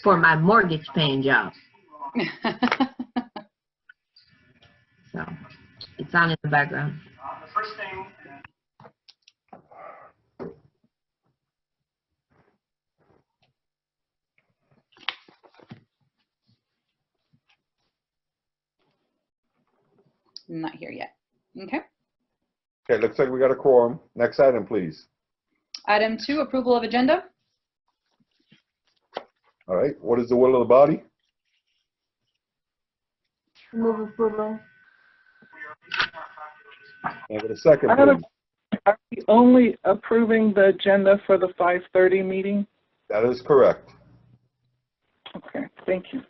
for my mortgage paying job. So it's on in the background. The first thing. Not here yet. Okay. Okay, looks like we got a quorum. Next item, please. Item 2, approval of agenda. All right, what is the will of the body? Move approval. Can I get a second, I have please? Are we only approving the agenda for the 5:30 meeting? That is correct. Okay, thank you.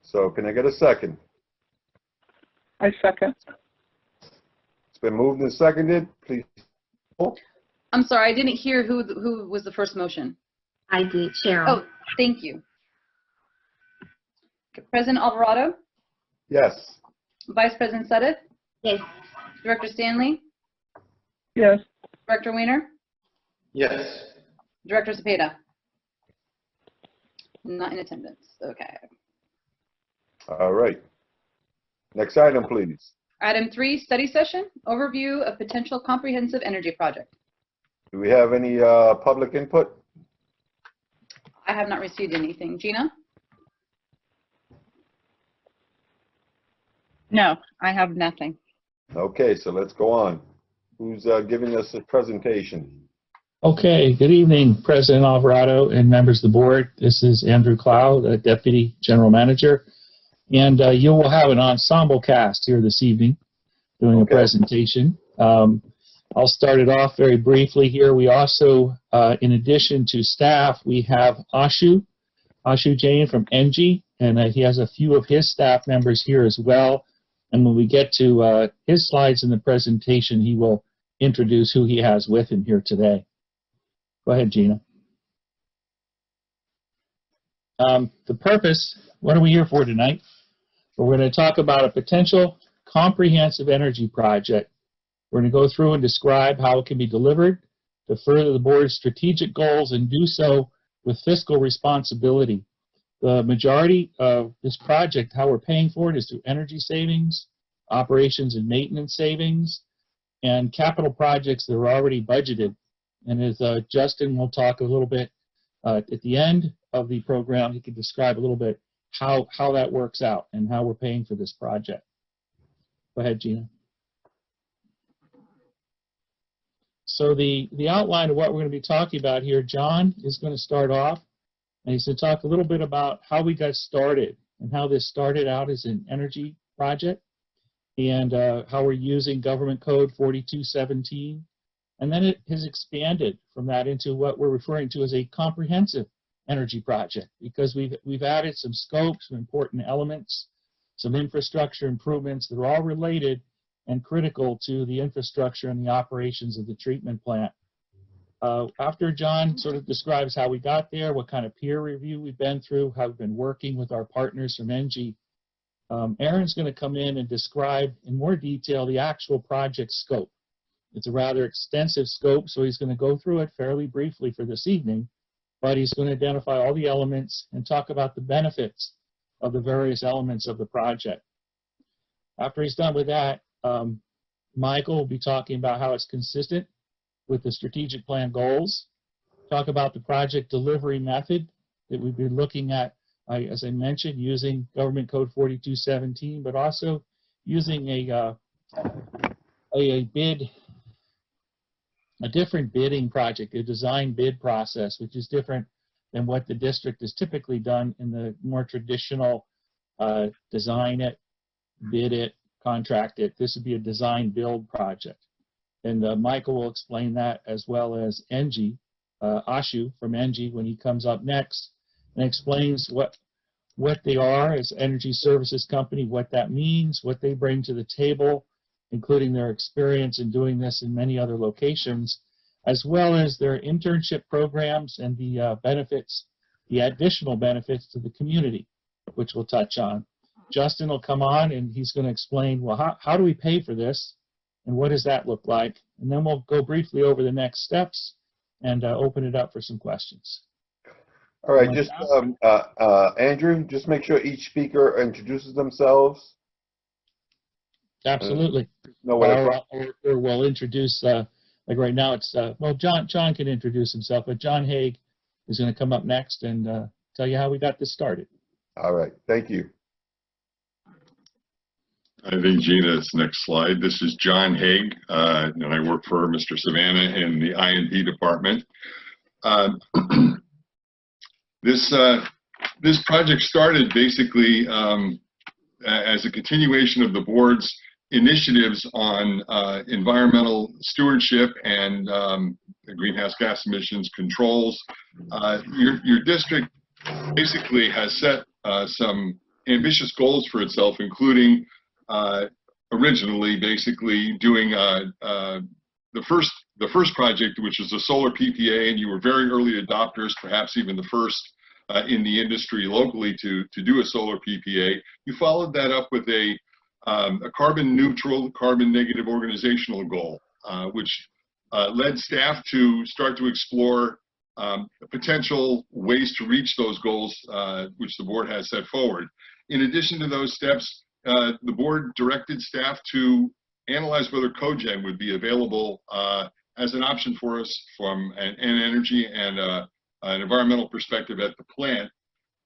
So can I get a second? I second. It's been moved and seconded. Please. I'm sorry, I didn't hear who was the first motion. I did, Cheryl. Oh, thank you. President Alvarado, Yes. Vice President Suddeth, Yes. Director Stanley, Yes. Director Weiner, Yes. Director Cepeda. Not in attendance. Okay. All right. Next item, please. Item 3, study session, overview of potential comprehensive energy project. Do we have any public input? I have not received anything. Gina? No, I have nothing. Okay, so let's go on. Who's giving us a presentation? Okay, good evening, President Alvarado and members of the board. This is Andrew Clow, the Deputy General Manager. And you will have an ensemble cast here this evening doing a presentation. I'll start it off very briefly here. We also, in addition to staff, we have Ashu Jain from NG, and he has a few of his staff members here as well. And when we get to his slides in the presentation, he will introduce who he has with him here today. Go ahead, Gina. The purpose, what are we here for tonight? We're going to talk about a potential comprehensive energy project. We're going to go through and describe how it can be delivered to further the board's strategic goals and do so with fiscal responsibility. The majority of this project, how we're paying for it, is through energy savings, operations and maintenance savings, and capital projects that are already budgeted. And as Justin will talk a little bit at the end of the program, he can describe a little bit how that works out and how we're paying for this project. Go ahead, Gina. So the outline of what we're going to be talking about here, John is going to start off, and he's going to talk a little bit about how we got started and how this started out as an energy project, and how we're using Government Code 4217. And then it has expanded from that into what we're referring to as a comprehensive energy project, because we've added some scope, some important elements, some infrastructure improvements that are all related and critical to the infrastructure and the operations of the treatment plant. After John sort of describes how we got there, what kind of peer review we've been through, how we've been working with our partners from NG, Aaron's going to come in and describe in more detail the actual project scope. It's a rather extensive scope, so he's going to go through it fairly briefly for this evening, but he's going to identify all the elements and talk about the benefits of the various elements of the project. After he's done with that, Michael will be talking about how it's consistent with the strategic plan goals, talk about the project delivery method that we've been looking at, as I mentioned, using Government Code 4217, but also using a different bidding project, a design bid process, which is different than what the district has typically done in the more traditional design it, bid it, contract it. This would be a design build project. And Michael will explain that, as well as NG, Ashu from NG, when he comes up next, and explains what they are as energy services company, what that means, what they bring to the table, including their experience in doing this in many other locations, as well as their internship programs and the benefits, the additional benefits to the community, which we'll touch on. Justin will come on and he's going to explain, well, how do we pay for this and what does that look like? And then we'll go briefly over the next steps and open it up for some questions. All right, just, Andrew, just make sure each speaker introduces themselves. Absolutely. No way. Or we'll introduce, like right now it's, well, John can introduce himself, but John Hague is going to come up next and tell you how we got this started. All right, thank you. I think Gina's next slide. This is John Hague, and I work for Mr. Savannah in the I&D department. This project started basically as a continuation of the board's initiatives on environmental stewardship and greenhouse gas emissions controls. Your district basically has set some ambitious goals for itself, including originally basically doing the first project, which was a solar PPA, and you were very early adopters, perhaps even the first in the industry locally to do a solar PPA. You followed that up with a carbon neutral, carbon negative organizational goal, which led staff to start to explore potential ways to reach those goals, which the board has set forward. In addition to those steps, the board directed staff to analyze whether cogen would be available as an option for us from an energy and an environmental perspective at the plant.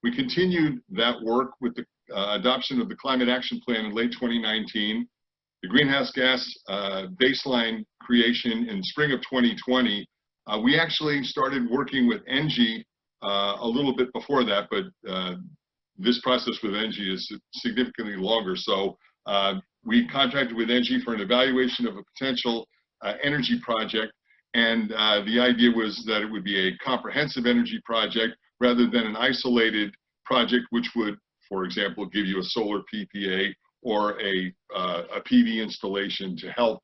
We continued that work with the adoption of the Climate Action Plan in late 2019, the greenhouse gas baseline creation in spring of 2020. We actually started working with ENGIE a little bit before that, but this process with ENGIE is significantly longer. So we contracted with ENGIE for an evaluation of a potential energy project, and the idea was that it would be a comprehensive energy project rather than an isolated project which would, for example, give you a solar PPA or a PV installation to help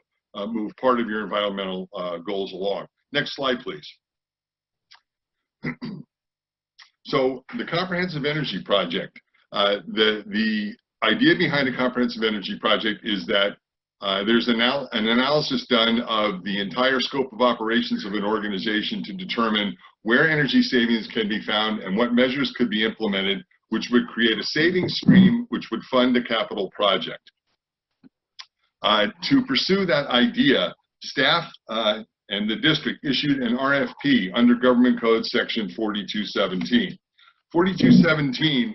move part of your environmental goals along. Next slide, please. So the comprehensive energy project, the idea behind a comprehensive energy project is that there's an analysis done of the entire scope of operations of an organization to determine where energy savings can be found and what measures could be implemented which would create a savings stream which would fund a capital project. To pursue that idea, staff and the district issued an RFP under Government Code Section 4217. 4217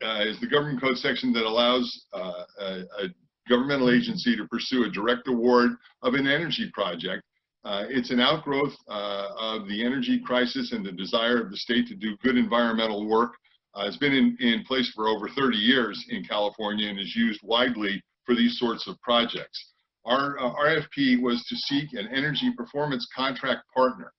is the Government Code section that allows a governmental agency to pursue a direct award of an energy project. It's an outgrowth of the energy crisis and the desire of the state to do good environmental work. It's been in place for over 30 years in California and is used widely for these sorts of projects. Our RFP was to seek an energy performance contract partner.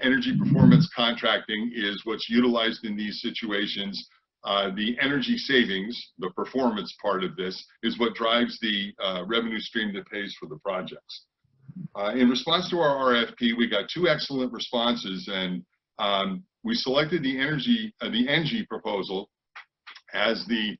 Energy performance contracting is what's utilized in these situations. The energy savings, the performance part of this, is what drives the revenue stream that pays for the projects. In response to our RFP, we got 2 excellent responses, and we selected the ENGIE proposal as the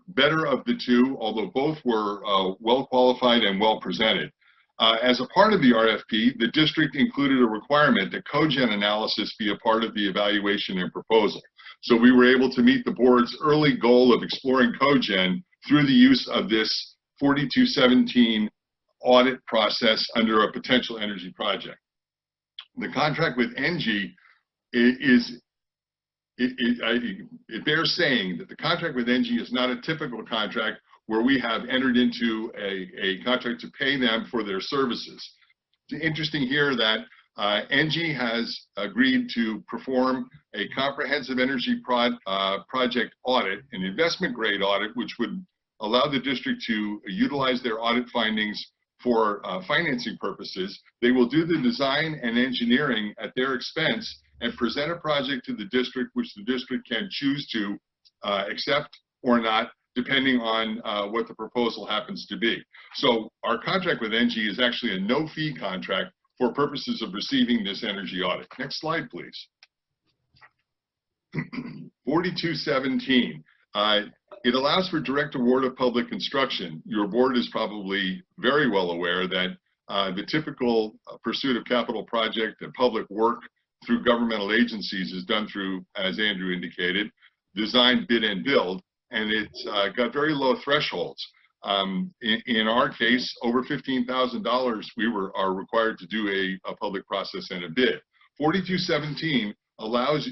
better of the 2, although both were well qualified and well presented. As a part of the RFP, the district included a requirement that cogen analysis be a part of the evaluation and proposal. So we were able to meet the board's early goal of exploring cogen through the use of this 4217 audit process under a potential energy project. The contract with ENGIE it bears saying that the contract with ENGIE is not a typical contract where we have entered into a contract to pay them for their services. It's interesting here that ENGIE has agreed to perform a comprehensive energy project audit, an investment grade audit, which would allow the district to utilize their audit findings for financing purposes. They will do the design and engineering at their expense and present a project to the district, which the district can choose to accept or not, depending on what the proposal happens to be. So our contract with ENGIE is actually a no-fee contract for purposes of receiving this energy audit. Next slide, please. 4217. It allows for direct award of public construction. Your board is probably very well aware that the typical pursuit of capital project and public work through governmental agencies is done through, as Andrew indicated, design, bid, and build, and it's got very low thresholds. In our case, over $15,000, we are required to do a public process and a bid. 4217 allows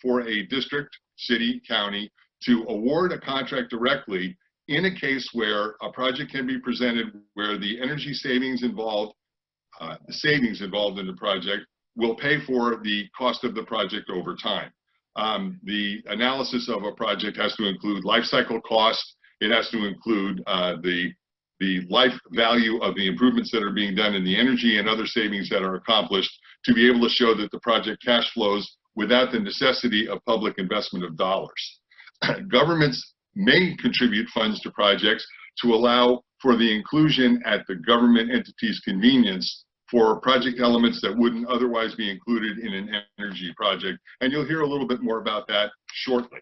for a district, city, county to award a contract directly in a case where a project can be presented where the energy savings involved, the savings involved in the project will pay for the cost of the project over time. The analysis of a project has to include life cycle cost. It has to include the life value of the improvements that are being done in the energy and other savings that are accomplished to be able to show that the project cash flows without the necessity of public investment of dollars. Governments may contribute funds to projects to allow for the inclusion at the government entity's convenience for project elements that wouldn't otherwise be included in an energy project. And you'll hear a little bit more about that shortly.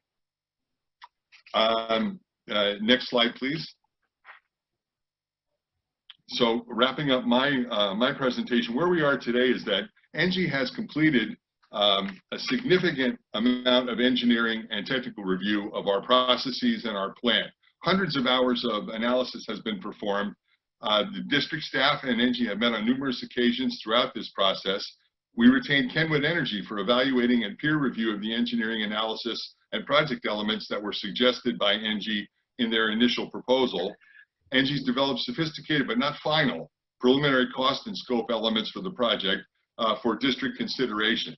Next slide, please. So wrapping up my presentation, where we are today is that ENGIE has completed a significant amount of engineering and technical review of our processes and our plan. Hundreds of hours of analysis has been performed. The district staff and ENGIE have met on numerous occasions throughout this process. We retained Kenwood Energy for evaluating and peer review of the engineering analysis and project elements that were suggested by ENGIE in their initial proposal. ENGIE's developed sophisticated but not final preliminary cost and scope elements for the project for district consideration.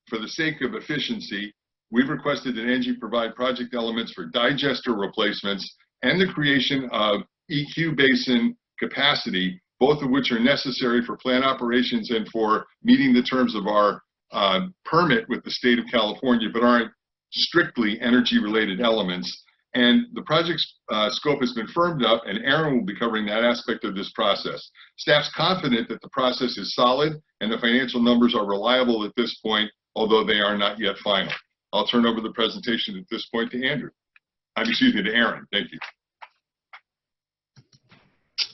For the sake of efficiency, we've requested that ENGIE provide project elements for digester replacements and the creation of EQ basin capacity, both of which are necessary for plant operations and for meeting the terms of our permit with the state of California, but aren't strictly energy-related elements. And the project's scope has been firmed up, and Aaron will be covering that aspect of this process. Staff's confident that the process is solid and the financial numbers are reliable at this point, although they are not yet final. I'll turn over the presentation at this point to Andrew. Excuse me, to Aaron. Thank you.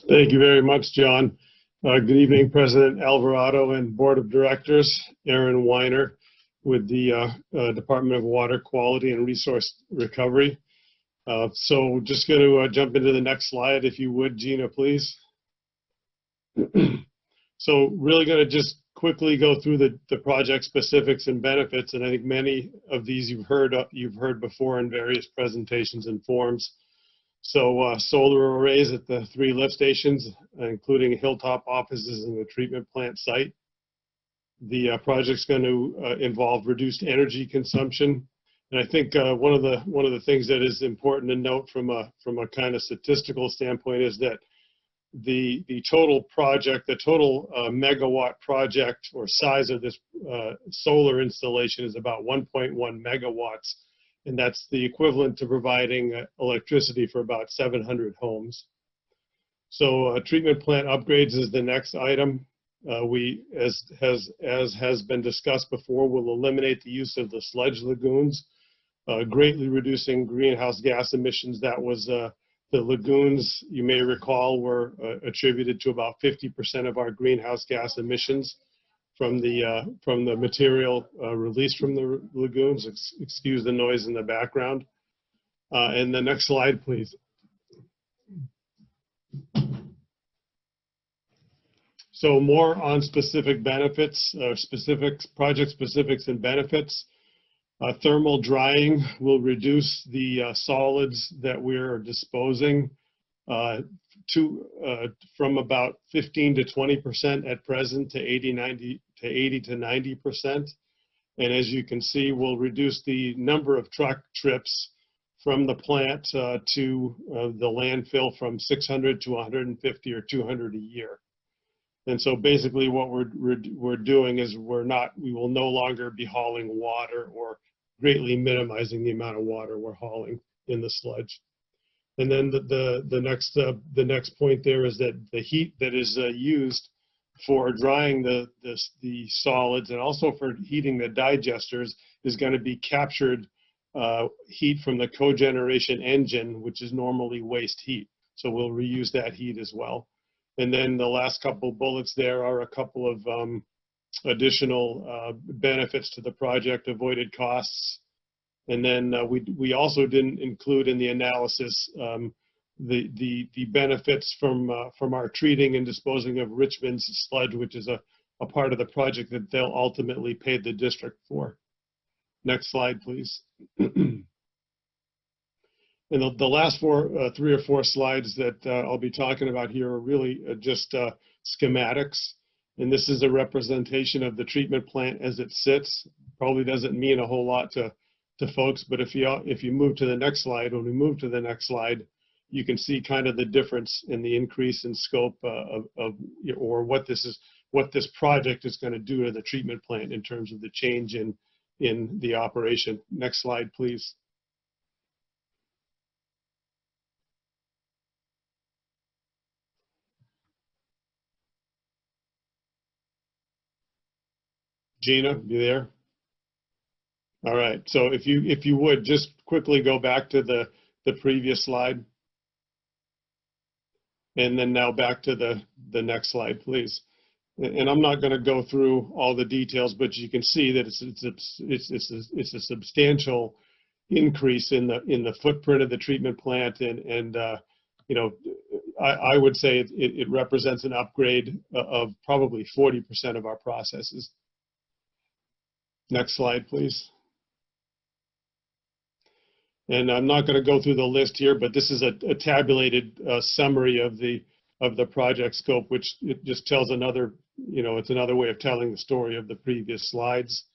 Thank you very much, John. Good evening, President Alvarado and Board of Directors. Aaron Weiner with the Department of Water Quality and Resource Recovery. So just going to jump into the next slide, if you would, Gina, please. So really going to just quickly go through the project specifics and benefits, and I think many of these you've heard before in various presentations and forms. So solar arrays at the 3 lift stations, including hilltop offices and the treatment plant site. The project's going to involve reduced energy consumption. And I think one of the things that is important to note from a kind of statistical standpoint is that the total project, the total megawatt project or size of this solar installation is about 1.1 megawatts, and that's the equivalent to providing electricity for about 700 homes. So treatment plant upgrades is the next item. We, as has been discussed before, will eliminate the use of the sludge lagoons, greatly reducing greenhouse gas emissions. That was the lagoons, you may recall, were attributed to about 50% of our greenhouse gas emissions from the material released from the lagoons. Excuse the noise in the background. And the next slide, please. So more on specific benefits, project specifics and benefits. Thermal drying will reduce the solids that we're disposing from about 15 to 20% at present to 80 to 90%. And as you can see, we'll reduce the number of truck trips from the plant to the landfill from 600 to 150 or 200 a year. And so basically what we're doing is we will no longer be hauling water or greatly minimizing the amount of water we're hauling in the sludge. And then the next point there is that the heat that is used for drying the solids and also for heating the digesters is going to be captured heat from the cogeneration engine, which is normally waste heat. So we'll reuse that heat as well. And then the last couple bullets there are a couple of additional benefits to the project, avoided costs. And then we also didn't include in the analysis the benefits from our treating and disposing of Richmond's sludge, which is a part of the project that they'll ultimately pay the district for. Next slide, please. And the last three or four slides that I'll be talking about here are really just schematics. And this is a representation of the treatment plant as it sits. Probably doesn't mean a whole lot to folks, but if you move to the next slide, when we move to the next slide, you can see kind of the difference in the increase in scope or what this project is going to do to the treatment plant in terms of the change in the operation. Next slide, please. Gina, you there? All right. So if you would just quickly go back to the previous slide, and then now back to the next slide, please. And I'm not going to go through all the details, but you can see that it's a substantial increase in the footprint of the treatment plant, and you know, I would say it represents an upgrade of probably 40% of our processes. Next slide, please. And I'm not going to go through the list here, but this is a tabulated summary of the project scope, which it just tells another, you know, it's another way of telling the story of the previous slides.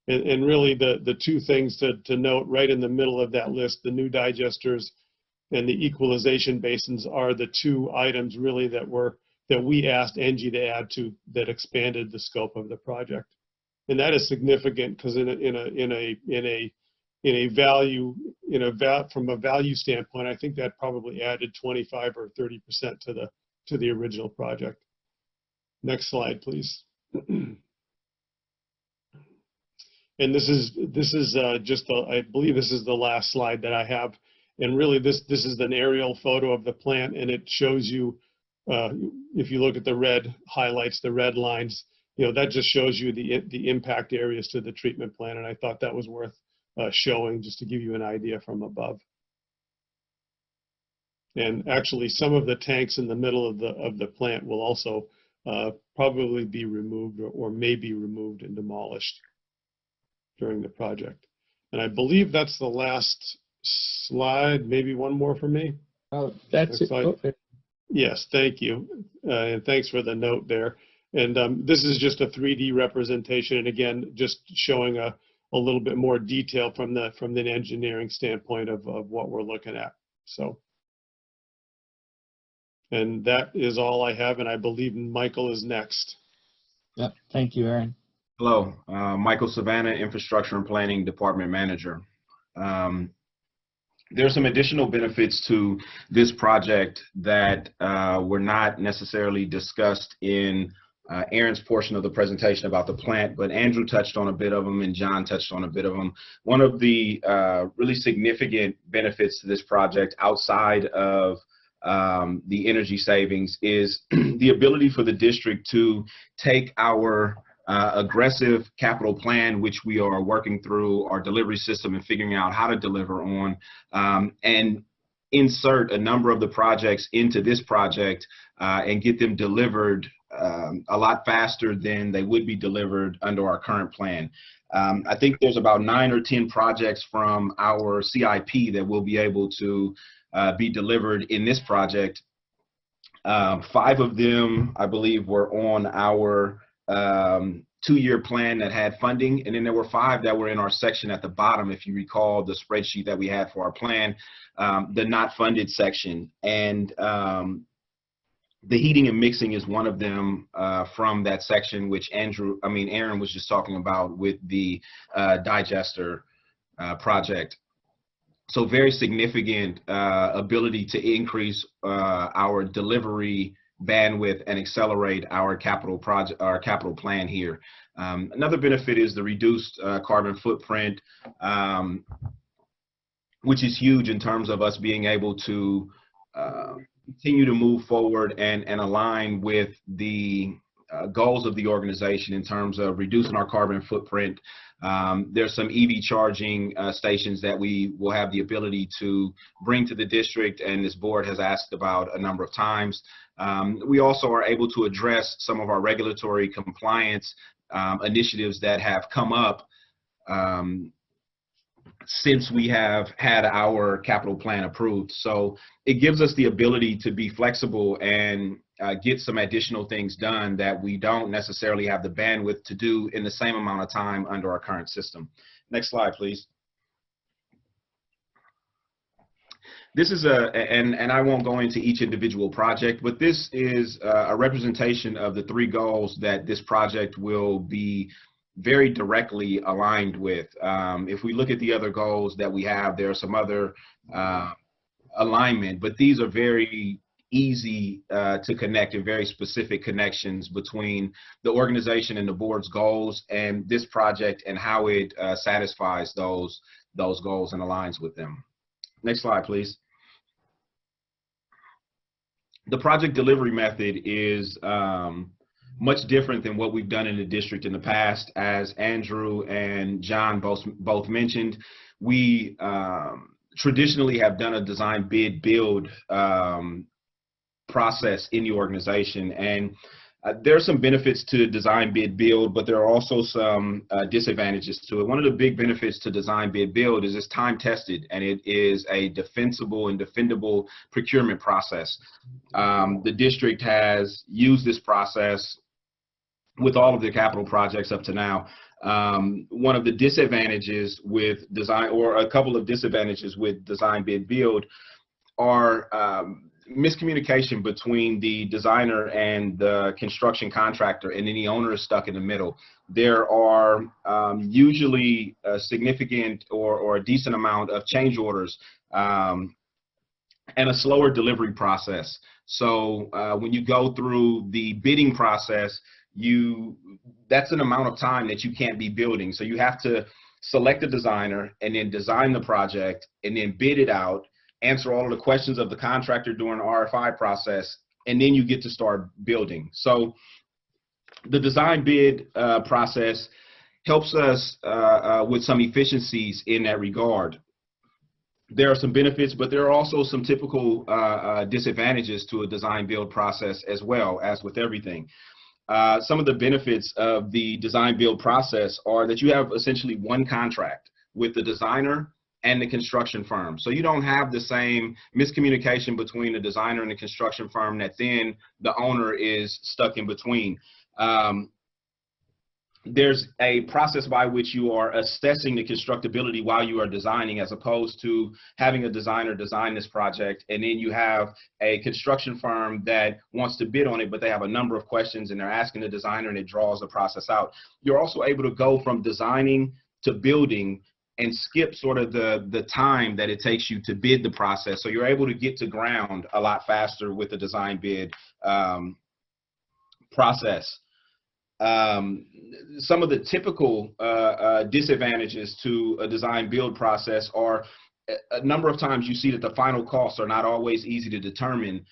And really the two things to note right in the middle of that list, the new digesters and the equalization basins are the two items really that we asked Engie to add to that expanded the scope of the project. And that is significant because from a value standpoint, I think that probably added 25 or 30% to the original project. Next slide, please. And this is just I believe this is the last slide that I have. And really this is an aerial photo of the plant, and it shows you if you look at the red highlights, the red lines, you know, that just shows you the impact areas to the treatment plant, and I thought that was worth showing just to give you an idea from above. And actually, some of the tanks in the middle of the plant will also probably be removed or may be removed and demolished during the project. And I believe that's the last slide. Maybe one more for me. Oh, that's it. Okay. Yes, thank you, and thanks for the note there. And this is just a 3D representation, and again, just showing a little bit more detail from the engineering standpoint of what we're looking at. So, and that is all I have, and I believe Michael is next. Yep. Thank you, Aaron. Hello, Michael Savannah, Infrastructure and Planning Department Manager. There's some additional benefits to this project that were not necessarily discussed in Aaron's portion of the presentation about the plant, but Andrew touched on a bit of them and John touched on a bit of them. One of the really significant benefits to this project outside of the energy savings is the ability for the district to take our aggressive capital plan, which we are working through our delivery system and figuring out how to deliver on, and insert a number of the projects into this project and get them delivered a lot faster than they would be delivered under our current plan. I think there's about 9 or 10 projects from our CIP that will be able to be delivered in this project. 5 of them, I believe, were on our 2-year plan that had funding, and then there were 5 that were in our section at the bottom, if you recall the spreadsheet that we had for our plan, the not funded section. And the heating and mixing is one of them from that section, which Aaron was just talking about with the digester project. So very significant ability to increase our delivery bandwidth and accelerate our capital plan here. Another benefit is the reduced carbon footprint, which is huge in terms of us being able to continue to move forward and align with the goals of the organization in terms of reducing our carbon footprint. There's some EV charging stations that we will have the ability to bring to the district, and this board has asked about a number of times. We also are able to address some of our regulatory compliance initiatives that have come up since we have had our capital plan approved. So it gives us the ability to be flexible and get some additional things done that we don't necessarily have the bandwidth to do in the same amount of time under our current system. Next slide, please. This is and I won't go into each individual project, but this is a representation of the 3 goals that this project will be very directly aligned with. If we look at the other goals that we have, there are some other alignment, but these are very easy to connect and very specific connections between the organization and the board's goals and this project and how it satisfies those goals and aligns with them. Next slide, please. The project delivery method is much different than what we've done in the district in the past. As Andrew and John both mentioned, we traditionally have done a design bid build process in the organization, and there are some benefits to design bid build, but there are also some disadvantages to it. One of the big benefits to design bid build is it's time tested, and it is a defensible and defendable procurement process. The district has used this process with all of the capital projects up to now. One of the disadvantages with design, or a couple of disadvantages with design bid build, are miscommunication between the designer and the construction contractor, and then the owner is stuck in the middle. There are usually a significant or a decent amount of change orders and a slower delivery process. So when you go through the bidding process, that's an amount of time that you can't be building. So you have to select a designer and then design the project and then bid it out, answer all of the questions of the contractor during the RFI process, and then you get to start building. So the design bid process helps us with some efficiencies in that regard. There are some benefits, but there are also some typical disadvantages to a design build process as well, as with everything. Some of the benefits of the design build process are that you have essentially one contract with the designer and the construction firm. So you don't have the same miscommunication between the designer and the construction firm that then the owner is stuck in between. There's a process by which you are assessing the constructability while you are designing, as opposed to having a designer design this project and then you have a construction firm that wants to bid on it, but they have a number of questions and they're asking the designer, and it draws the process out. You're also able to go from designing to building and skip sort of the time that it takes you to bid the process. So you're able to get to ground a lot faster with the design bid process. Some of the typical disadvantages to a design build process are a number of times you see that the final costs are not always easy to determine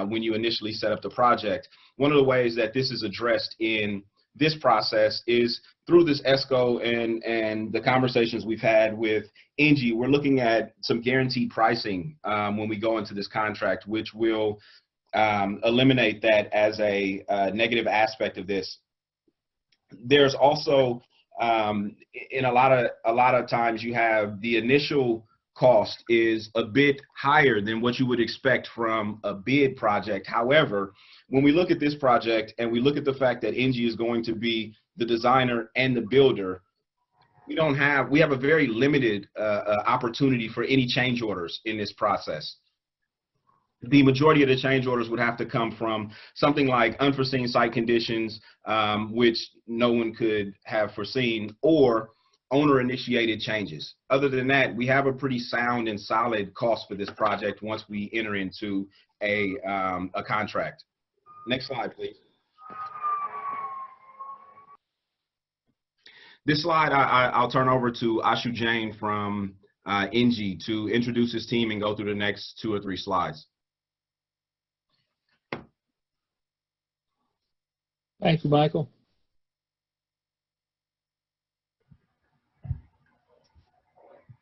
when you initially set up the project. One of the ways that this is addressed in this process is through this ESCO and the conversations we've had with Engie. We're looking at some guaranteed pricing when we go into this contract, which will eliminate that as a negative aspect of this. There's also in a lot of times you have the initial cost is a bit higher than what you would expect from a bid project. However, when we look at this project and we look at the fact that Engie is going to be the designer and the builder, we have a very limited opportunity for any change orders in this process. The majority of the change orders would have to come from something like unforeseen site conditions, which no one could have foreseen, or owner-initiated changes. Other than that, we have a pretty sound and solid cost for this project once we enter into a contract. Next slide, please. This slide, I'll turn over to Ashu Jain from Engie to introduce his team and go through the next 2 or 3 slides. Thank you, Michael.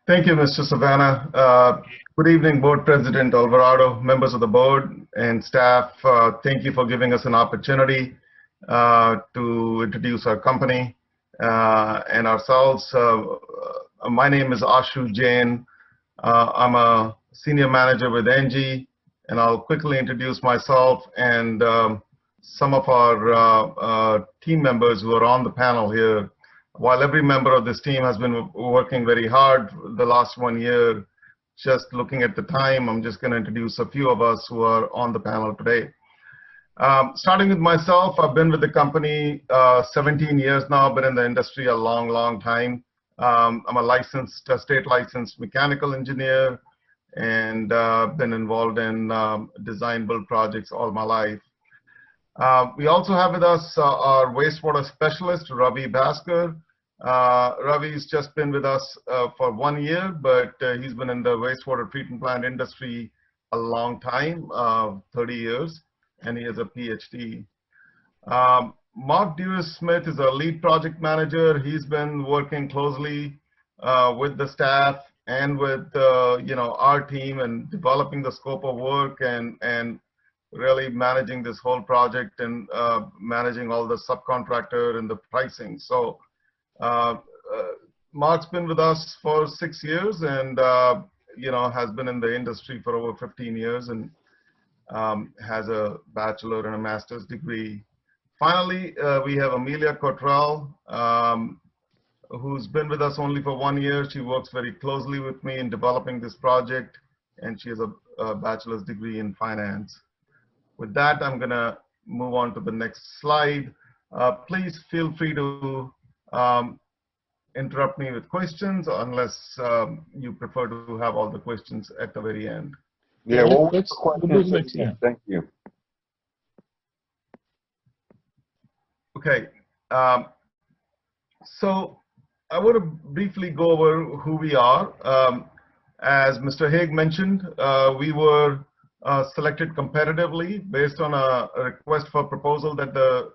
Thank you, Mr. Savannah. Good evening, Board President Alvarado, members of the board and staff. Thank you for giving us an opportunity to introduce our company and ourselves. My name is Ashu Jain. I'm a senior manager with Engie, and I'll quickly introduce myself and some of our team members who are on the panel here. While every member of this team has been working very hard the last 1 year, just looking at the time, I'm just going to introduce a few of us who are on the panel today. Starting with myself, I've been with the company 17 years now, been in the industry a long, long time. I'm a state licensed mechanical engineer, and been involved in design build projects all my life. We also have with us our wastewater specialist, Ravi Bhaskar. Ravi's just been with us for 1 year, but he's been in the wastewater treatment plant industry a long time, 30 years, and he has a PhD. Mark Dewis Smith is our lead project manager. He's been working closely with the staff and with our team and developing the scope of work and really managing this whole project and managing all the subcontractor and the pricing. So Mark's been with us for 6 years and has been in the industry for over 15 years and has a bachelor and a master's degree. Finally, we have Amelia Cottrell, who's been with us only for 1 year. She works very closely with me in developing this project, and she has a bachelor's degree in finance. With that, I'm going to move on to the next slide. Please feel free to interrupt me with questions unless you prefer to have all the questions at the very end. Yeah, well, Thank you. Okay. So I want to briefly go over who we are. As Mr. Hague mentioned, we were selected competitively based on a request for proposal that the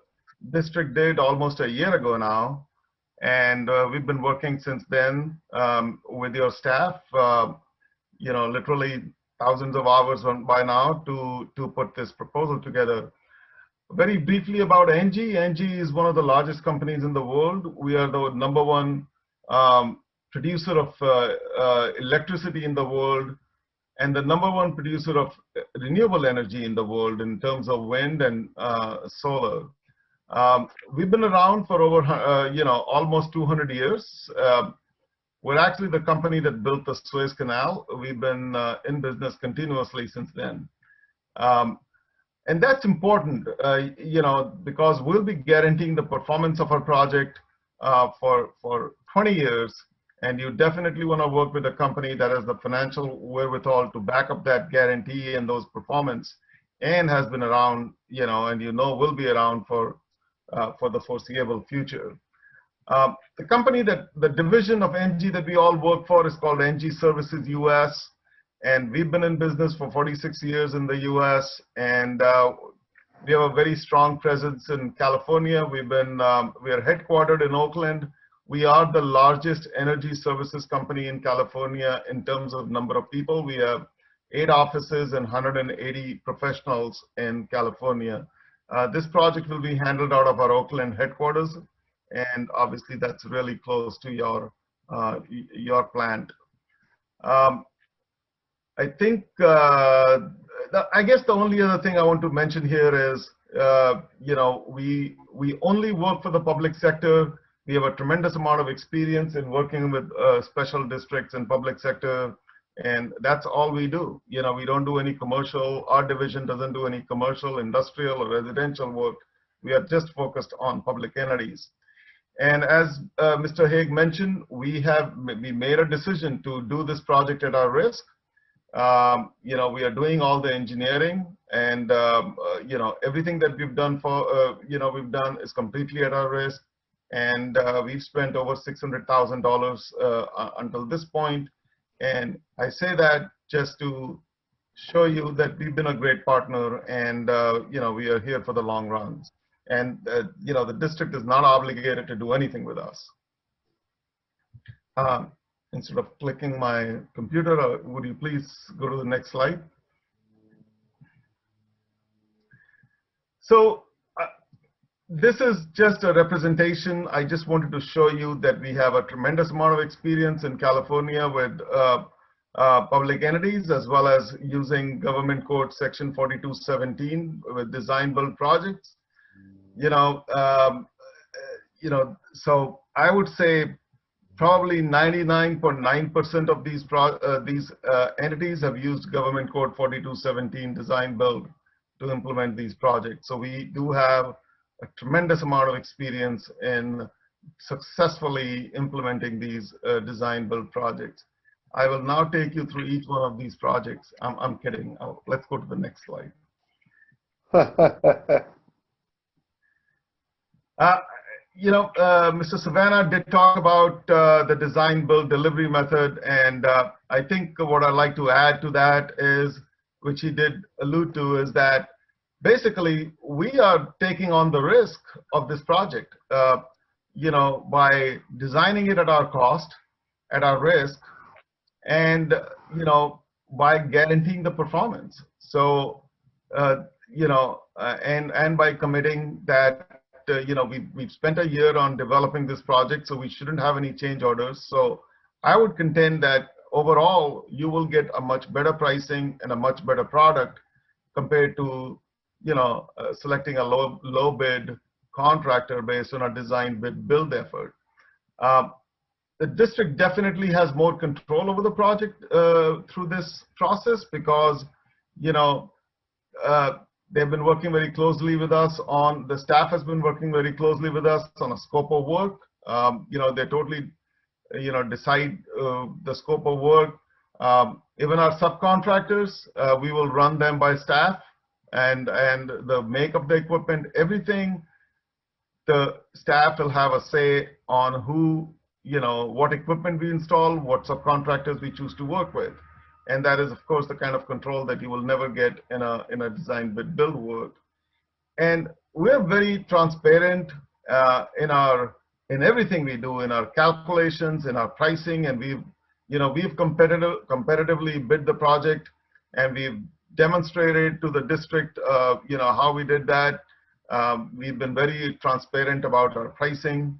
district did almost a year ago now. And we've been working since then with your staff, literally thousands of hours by now to put this proposal together. Very briefly about Engie. Engie is one of the largest companies in the world. We are the #1 producer of electricity in the world and the #1 producer of renewable energy in the world in terms of wind and solar. We've been around for over, almost 200 years. We're actually the company that built the Suez Canal. We've been in business continuously since then. And that's important, because we'll be guaranteeing the performance of our project for 20 years. And you definitely want to work with a company that has the financial wherewithal to back up that guarantee and those performance and has been around, and will be around for the foreseeable future. The company the division of Engie that we all work for is called Engie Services US, and we've been in business for 46 years in the US, and we have a very strong presence in California. We are headquartered in Oakland. We are the largest energy services company in California in terms of number of people. We have 8 offices and 180 professionals in California. This project will be handled out of our Oakland headquarters, and obviously that's really close to your plant. I think, I guess the only other thing I want to mention here is, we only work for the public sector. We have a tremendous amount of experience in working with special districts and public sector, and that's all we do. We don't do any commercial. Our division doesn't do any commercial, industrial, or residential work. We are just focused on public entities. And as Mr. Hague mentioned, we made a decision to do this project at our risk. We are doing all the engineering, and everything that we've done is completely at our risk. And we've spent over $600,000 until this point. And I say that just to show you that we've been a great partner, and we are here for the long runs. And the district is not obligated to do anything with us. Instead of clicking my computer, would you please go to the next slide? So this is just a representation. I just wanted to show you that we have a tremendous amount of experience in California with public entities, as well as using Government Code Section 4217 with design build projects. So I would say probably 99.9% of these entities have used Government Code 4217 design build to implement these projects. So we do have a tremendous amount of experience in successfully implementing these design build projects. I will now take you through each one of these projects. I'm kidding. Let's go to the next slide. Mr. Savannah did talk about the design build delivery method, and I think what I'd like to add to that is, which he did allude to, is that basically we are taking on the risk of this project, by designing it at our cost, at our risk, and by guaranteeing the performance. So and by committing that we've spent a year on developing this project, so we shouldn't have any change orders. So I would contend that overall you will get a much better pricing and a much better product compared to selecting a low bid contractor based on a design bid build effort. The district definitely has more control over the project through this process, because they've been working very closely with us on, the staff has been working very closely with us on a scope of work. They totally decide the scope of work. Even our subcontractors, we will run them by staff, and the make of the equipment, everything, the staff will have a say on who, what equipment we install, what subcontractors we choose to work with. And that is, of course, the kind of control that you will never get in a design bid build work. And we're very transparent in everything we do, in our calculations, in our pricing, and we've competitively bid the project, and we've demonstrated to the district, how we did that. We've been very transparent about our pricing.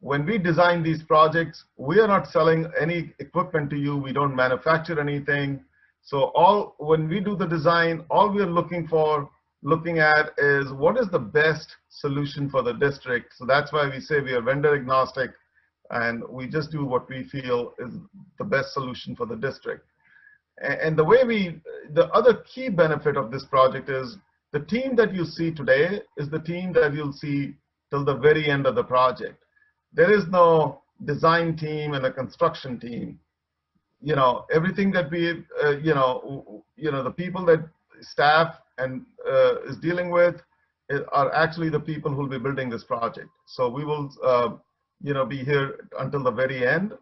When we design these projects, we are not selling any equipment to you. We don't manufacture anything. So when we do the design, all we are looking at is what is the best solution for the district. So that's why we say we are vendor agnostic, and we just do what we feel is the best solution for the district. And the other key benefit of this project is the team that you see today is the team that you'll see till the very end of the project. There is no design team and a construction team. Everything that we, the people that staff and is dealing with are actually the people who will be building this project. So we will, be here until the very end.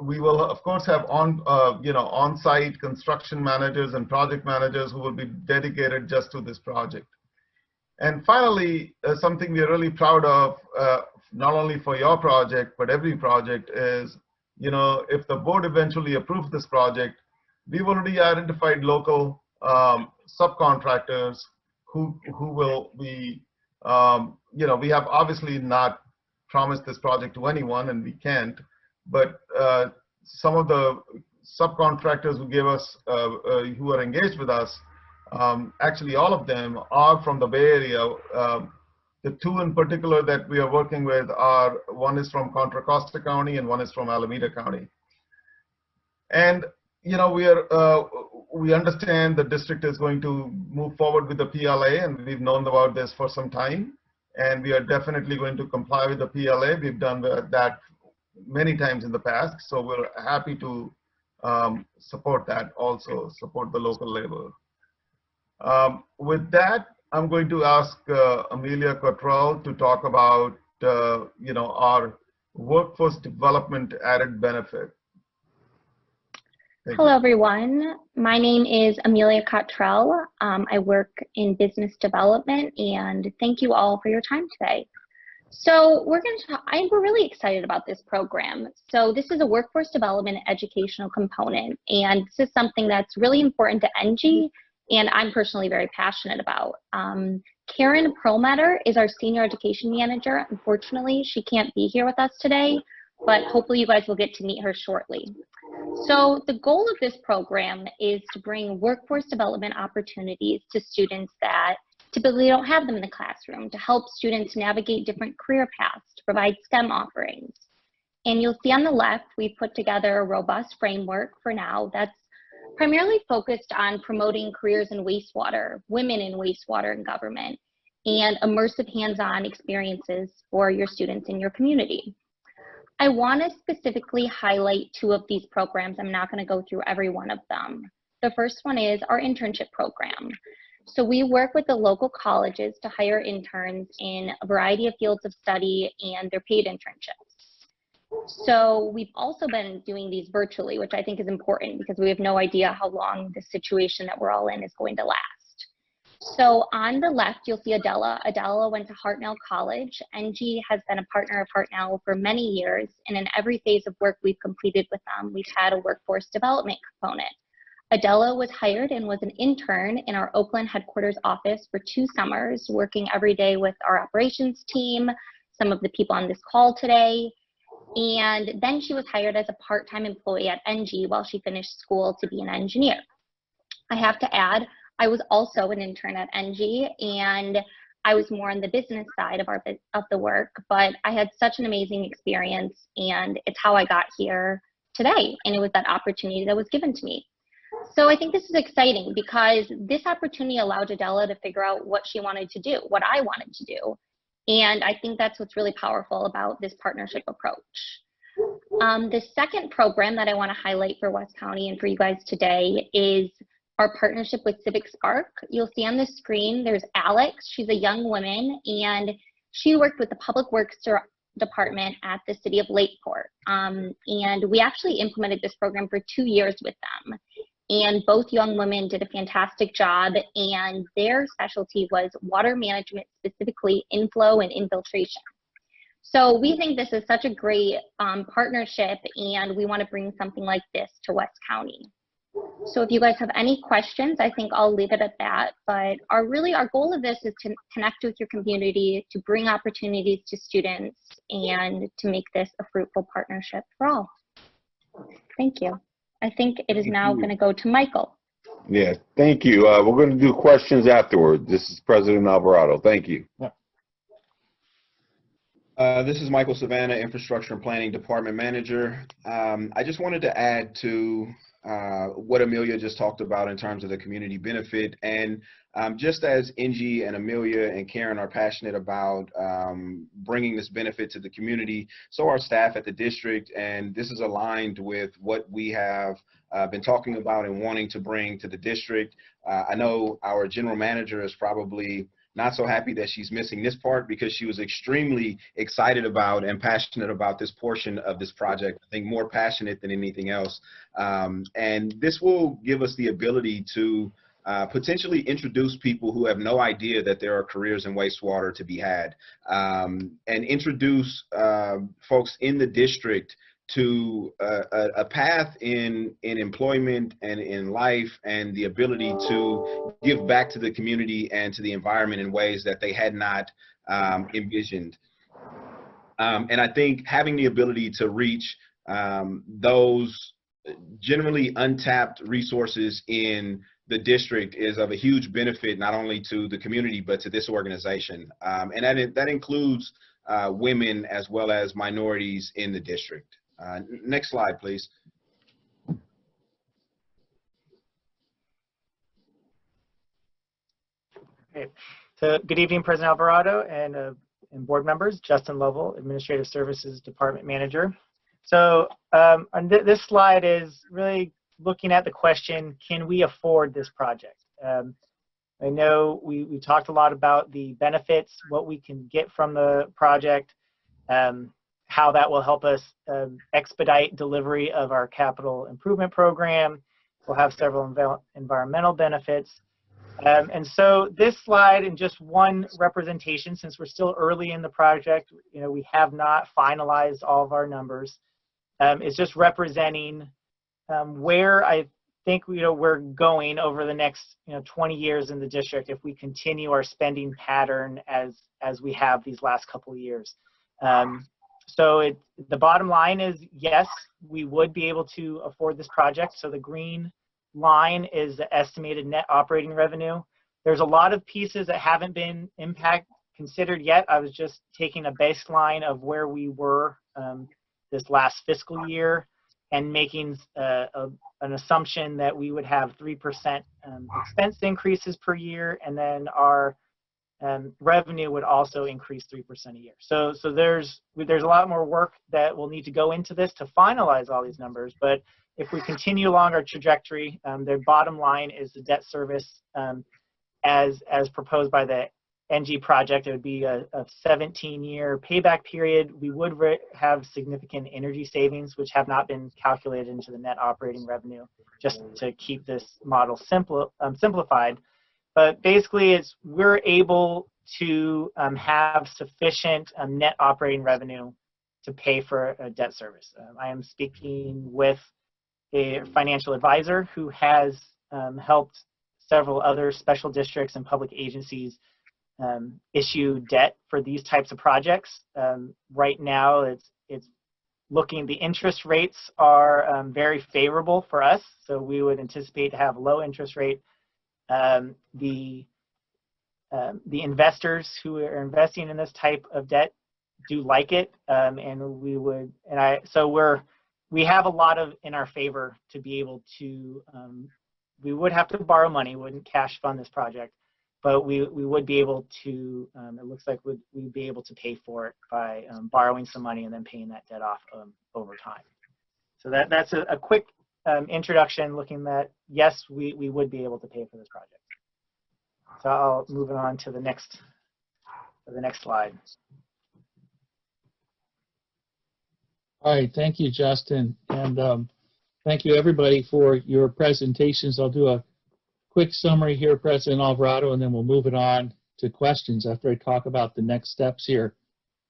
We will, of course, have on-site construction managers and project managers who will be dedicated just to this project. And finally, something we are really proud of, not only for your project, but every project is, if the board eventually approves this project, we've already identified local subcontractors who will be, we have obviously not promised this project to anyone, and we can't, but some of the subcontractors who give us, who are engaged with us, actually all of them are from the Bay Area. The two in particular that we are working with are, one is from Contra Costa County and one is from Alameda County. And we understand the district is going to move forward with the PLA, and we've known about this for some time, and we are definitely going to comply with the PLA. We've done that many times in the past, so we're happy to support that, also support the local labor. With that, I'm going to ask Amelia Cottrell to talk about our workforce development added benefit. Hello, everyone. My name is Amelia Cottrell. I work in business development, and thank you all for your time today. So we're really excited about this program. So this is a workforce development educational component, and this is something that's really important to NG, and I'm personally very passionate about. Karen Perlmutter is our senior education manager. Unfortunately, she can't be here with us today, but hopefully you guys will get to meet her shortly. So the goal of this program is to bring workforce development opportunities to students that typically don't have them in the classroom, to help students navigate different career paths, to provide STEM offerings. And you'll see on the left, we've put together a robust framework for now that's primarily focused on promoting careers in wastewater, women in wastewater and government, and immersive hands-on experiences for your students in your community. I want to specifically highlight two of these programs. I'm not going to go through every one of them. The first one is our internship program. So we work with the local colleges to hire interns in a variety of fields of study, and they're paid internships. So we've also been doing these virtually, which I think is important because we have no idea how long the situation that we're all in is going to last. So on the left, you'll see Adela. Adela went to Hartnell College. NG has been a partner of Hartnell for many years, and in every phase of work we've completed with them, we've had a workforce development component. Adela was hired and was an intern in our Oakland headquarters office for 2 summers, working every day with our operations team, some of the people on this call today, and then she was hired as a part-time employee at NG while she finished school to be an engineer. I have to add, I was also an intern at NG, and I was more on the business side of the work, but I had such an amazing experience, and it's how I got here today, and it was that opportunity that was given to me. So I think this is exciting because this opportunity allowed Adela to figure out what she wanted to do, what I wanted to do, and I think that's what's really powerful about this partnership approach. The second program that I want to highlight for West County and for you guys today is our partnership with Civic Spark. You'll see on the screen, there's Alex. She's a young woman, and she worked with the Public Works Department at the city of Lakeport. And we actually implemented this program for 2 years with them. And both young women did a fantastic job, and their specialty was water management, specifically inflow and infiltration. So we think this is such a great partnership, and we want to bring something like this to West County. So if you guys have any questions, I think I'll leave it at that. But our goal of this is to connect with your community, to bring opportunities to students, and to make this a fruitful partnership for all. Thank you. I think it is now going to go to Michael. Yeah, thank you. We're going to do questions afterward. This is President Alvarado. Thank you. This is Michael Savannah, Infrastructure and Planning Department Manager. I just wanted to add to what Amelia just talked about in terms of the community benefit. And just as NG and Amelia and Karen are passionate about bringing this benefit to the community, so are staff at the district. And this is aligned with what we have been talking about and wanting to bring to the district. I know our general manager is probably not so happy that she's missing this part because she was extremely excited about and passionate about this portion of this project. I think more passionate than anything else. And this will give us the ability to potentially introduce people who have no idea that there are careers in wastewater to be had, and introduce folks in the district to a path in employment and in life, and the ability to give back to the community and to the environment in ways that they had not envisioned. And I think having the ability to reach those generally untapped resources in the district is of a huge benefit, not only to the community, but to this organization. And that includes women as well as minorities in the district. Next slide, please. Okay. So good evening, President Alvarado and board members. Justin Lovell, Administrative Services Department Manager. So on this slide is really looking at the question, can we afford this project? I know we talked a lot about the benefits, what we can get from the project. how that will help us expedite delivery of our capital improvement program. We'll have several environmental benefits. And so this slide, in just one representation, since we're still early in the project, we have not finalized all of our numbers. It's just representing where I think we're going over the next 20 years in the district if we continue our spending pattern as we have these last couple of years. So the bottom line is, yes, we would be able to afford this project. So the green line is the estimated net operating revenue. There's a lot of pieces that haven't been considered yet. I was just taking a baseline of where we were this last fiscal year and making an assumption that we would have 3% expense increases per year, and then our revenue would also increase 3% a year. So there's a lot more work that will need to go into this to finalize all these numbers. But if we continue along our trajectory, the bottom line is the debt service as proposed by the NG project. It would be a 17-year payback period. We would have significant energy savings, which have not been calculated into the net operating revenue, just to keep this model simplified. But basically, we're able to have sufficient net operating revenue to pay for a debt service. I am speaking with a financial advisor who has helped several other special districts and public agencies issue debt for these types of projects. Right now, it's looking, the interest rates are very favorable for us, so we would anticipate to have low interest rate. The investors who are investing in this type of debt do like it, we have a lot in our favor to be able to. We would have to borrow money, wouldn't cash fund this project, but we would be able to. It looks like we'd be able to pay for it by borrowing some money and then paying that debt off over time. So that's a quick introduction, looking at, yes, we would be able to pay for this project. So I'll move on to the next slide. All right, thank you, Justin, and thank you everybody for your presentations. I'll do a quick summary here, President Alvarado, and then we'll move it on to questions after I talk about the next steps here.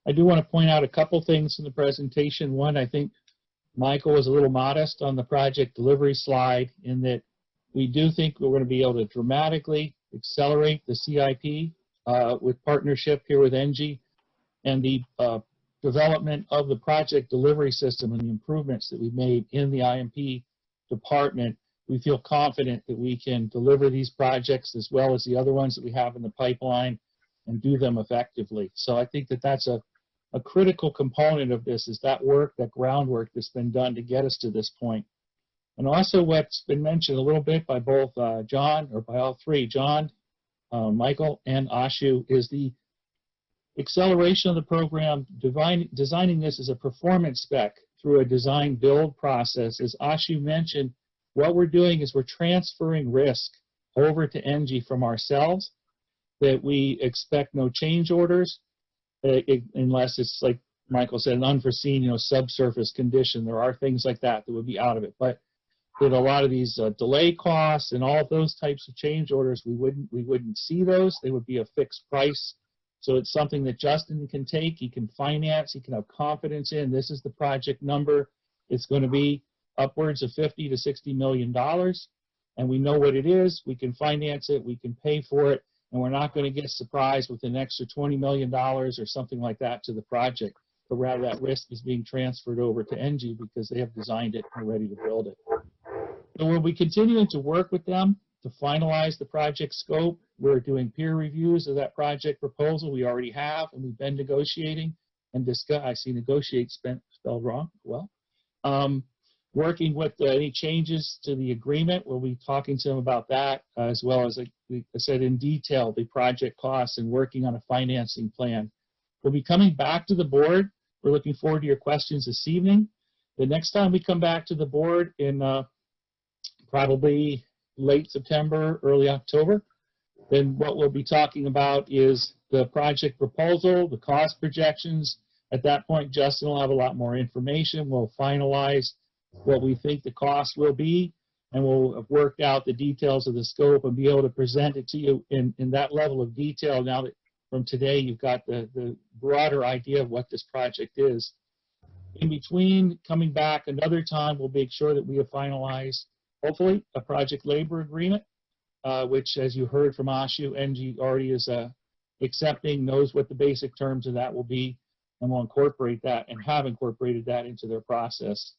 I do want to point out a couple things in the presentation. One, I think Michael was a little modest on the project delivery slide, in that we do think we're going to be able to dramatically accelerate the CIP with partnership here with NG, and the development of the project delivery system and the improvements that we've made in the IMP department. We feel confident that we can deliver these projects as well as the other ones that we have in the pipeline and do them effectively. So I think that that's a critical component of this, is that work, that groundwork that's been done to get us to this point. And also what's been mentioned a little bit by both John, or by all three, John, Michael, and Ashu, is the acceleration of the program, designing this as a performance spec through a design build process. As Ashu mentioned, what we're doing is we're transferring risk over to NG from ourselves, that we expect no change orders, unless it's, like Michael said, an unforeseen, subsurface condition. There are things like that would be out of it. But that a lot of these delay costs and all of those types of change orders, we wouldn't see those. They would be a fixed price. So it's something that Justin can take, he can finance, he can have confidence in. This is the project number. It's going to be upwards of $50 to $60 million, and we know what it is. We can finance it, we can pay for it, and we're not going to get surprised with an extra $20 million or something like that to the project, but rather that risk is being transferred over to NG because they have designed it and are ready to build it. So we'll be continuing to work with them to finalize the project scope. We're doing peer reviews of that project proposal. We already have, and we've been negotiating and discuss. I see negotiate spelled wrong. Well, working with any changes to the agreement. We'll be talking to them about that, as well as, I said, in detail, the project costs and working on a financing plan. We'll be coming back to the board. We're looking forward to your questions this evening. The next time we come back to the board in probably late September, early October, then what we'll be talking about is the project proposal, the cost projections, At that point, Justin will have a lot more information. We'll finalize what we think the cost will be, and we'll have worked out the details of the scope and be able to present it to you in that level of detail now that from today you've got the broader idea of what this project is. In between, coming back another time, we'll make sure that we have finalized, hopefully, a project labor agreement, which, as you heard from Ashu, NG already is accepting, knows what the basic terms of that will be, and will incorporate that and have incorporated that into their process.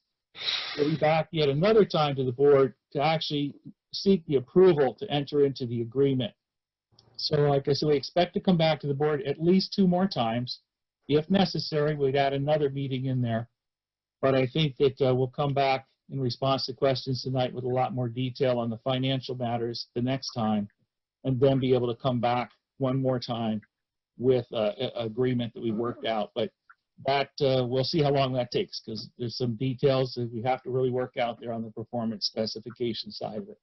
We'll be back yet another time to the board to actually seek the approval to enter into the agreement. So like I said, we expect to come back to the board at least 2 more times. If necessary, we'd add another meeting in there. But I think that we'll come back in response to questions tonight with a lot more detail on the financial matters the next time, and then be able to come back one more time with an agreement that we worked out. But that we'll see how long that takes, because there's some details that we have to really work out there on the performance specification side of it.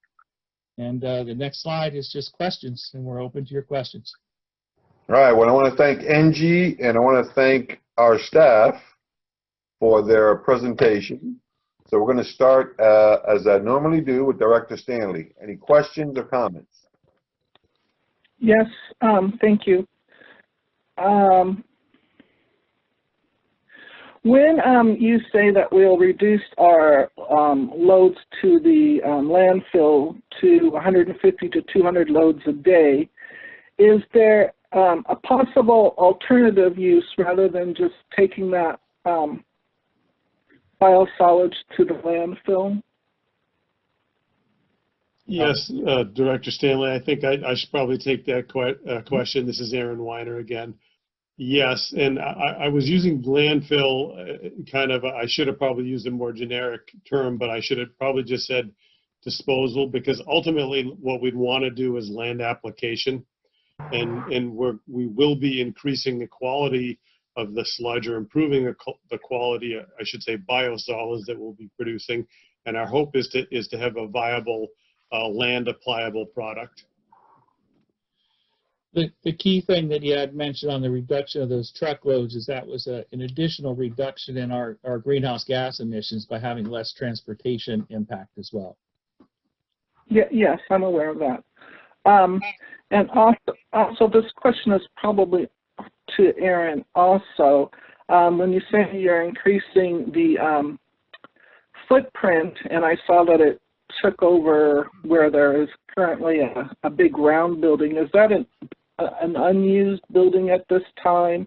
And the next slide is just questions, and we're open to your questions. All right, well, I want to thank NG, and I want to thank our staff for their presentation. So we're going to start, as I normally do, with Director Stanley. Any questions or comments? Yes, thank you. When you say that we'll reduce our loads to the landfill to 150 to 200 loads a day, is there a possible alternative use rather than just taking that biosolids to the landfill? Yes, Director Stanley, I think I should probably take that question. This is Aaron Weiner again. Yes, and I was using landfill I should have probably used a more generic term, but I should have probably just said disposal, because ultimately what we'd want to do is land application, and we will be increasing the quality of the sludge, or improving the quality, I should say, biosolids that we'll be producing, and our hope is to have a viable land applicable product. The key thing that you had mentioned on the reduction of those truckloads is that was an additional reduction in our greenhouse gas emissions by having less transportation impact as well. Yeah, yes, I'm aware of that. And also this question is probably to Aaron also. When you say you're increasing the footprint, and I saw that it took over where there is currently a big round building, is that an unused building at this time?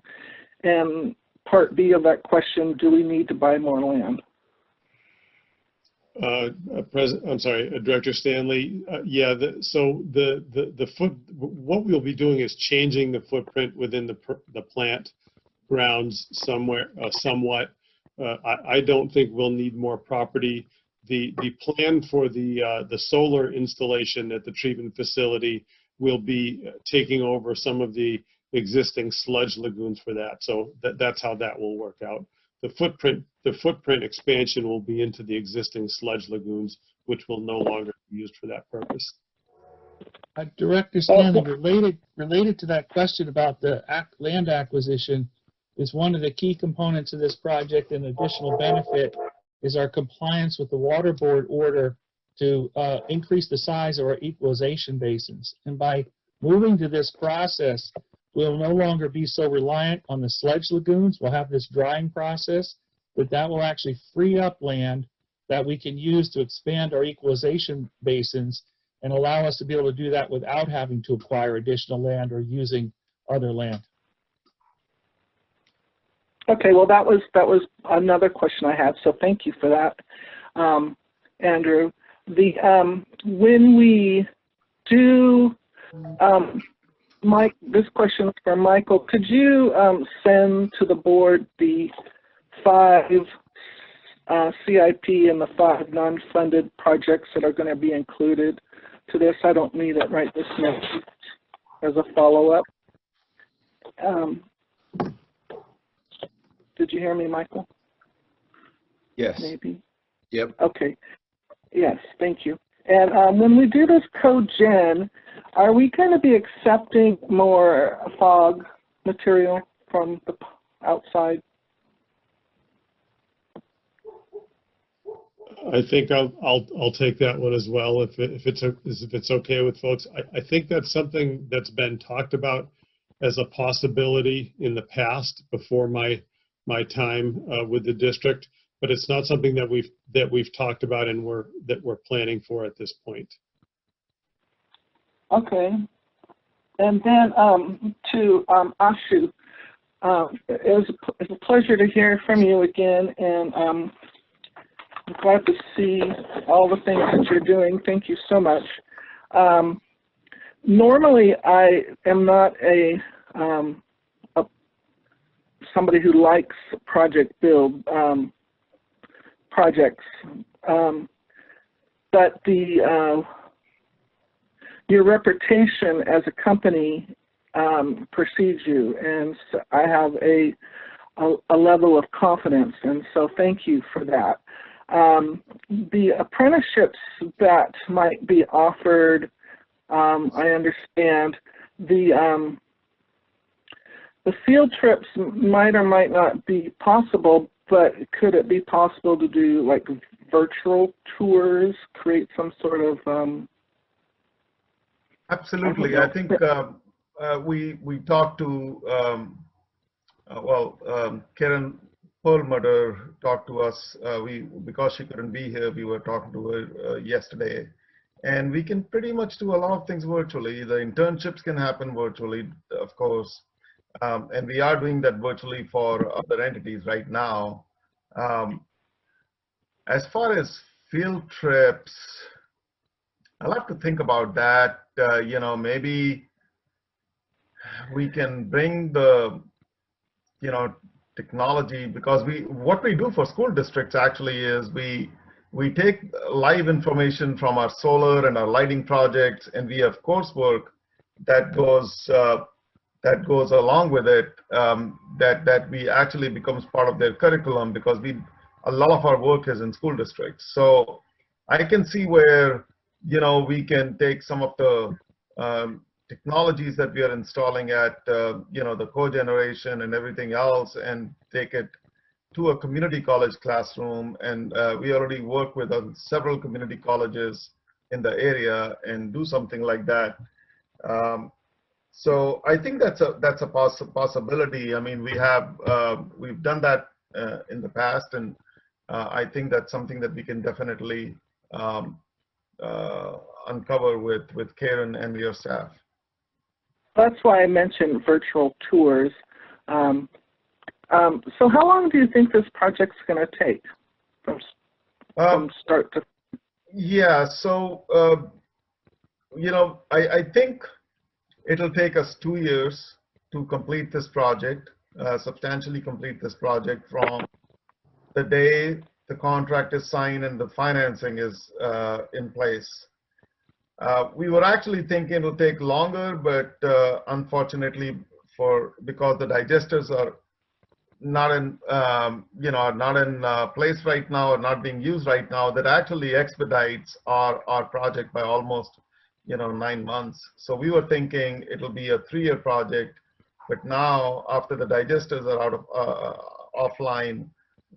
And part B of that question, do we need to buy more land? I'm sorry, Director Stanley. Yeah, what we'll be doing is changing the footprint within the plant grounds somewhat. I don't think we'll need more property. The plan for the solar installation at the treatment facility will be taking over some of the existing sludge lagoons for that. So that's how that will work out. The footprint expansion will be into the existing sludge lagoons, which will no longer be used for that purpose. Director Stanley, related to that question about the land acquisition, is one of the key components of this project. An additional benefit is our compliance with the Water Board order to increase the size of our equalization basins. And by moving to this process, we'll no longer be so reliant on the sludge lagoons. We'll have this drying process, but that will actually free up land that we can use to expand our equalization basins and allow us to be able to do that without having to acquire additional land or using other land. Okay, well that was another question I had, so thank you for that, Andrew. When we do, Mike, this question is for Michael. Could you send to the board the 5 CIP and the 5 non-funded projects that are going to be included to this? I don't need it right this minute as a follow-up. Did you hear me, Michael? Yes. Maybe. Yep. Okay. Yes, thank you. And when we do this cogen, are we going to be accepting more fog material from the outside? I think I'll take that one as well if it's okay with folks. I think that's something that's been talked about as a possibility in the past before my time with the district, but it's not something that we've talked about and we're planning for at this point. Okay. And then to Ashu, it was a pleasure to hear from you again, and I'm glad to see all the things that you're doing. Thank you so much. Normally, I am not somebody who likes project build projects, but your reputation as a company precedes you, and so I have a level of confidence, and so thank you for that. The apprenticeships that might be offered, I understand. The field trips might or might not be possible, but could it be possible to do like virtual tours, create some sort of Absolutely. I think we talked to, Karen Perlmutter talked to us. Because she couldn't be here, we were talking to her yesterday. And we can pretty much do a lot of things virtually. The internships can happen virtually, of course. And we are doing that virtually for other entities right now. As far as field trips, I'll have to think about that. Maybe we can bring the, technology, because what we do for school districts actually is we take live information from our solar and our lighting projects, and we have coursework that goes along with it, that we actually becomes part of their curriculum, because a lot of our work is in school districts. So I can see where we can take some of the technologies that we are installing at the cogeneration and everything else, and take it to a community college classroom. And we already work with several community colleges in the area and do something like that. So I think that's a possibility. I mean, we've done that in the past, and I think that's something that we can definitely uncover with Karen and your staff. That's why I mentioned virtual tours. So how long do you think this project's going to take from start to? Yeah, so I think it'll take us 2 years to complete this project, substantially complete this project from the day the contract is signed and the financing is in place. We were actually thinking it'll take longer, but unfortunately, because the digesters are not in place right now, or not being used right now, that actually expedites our project by almost 9 months. So we were thinking it'll be a 3-year project, but now after the digesters are out of offline,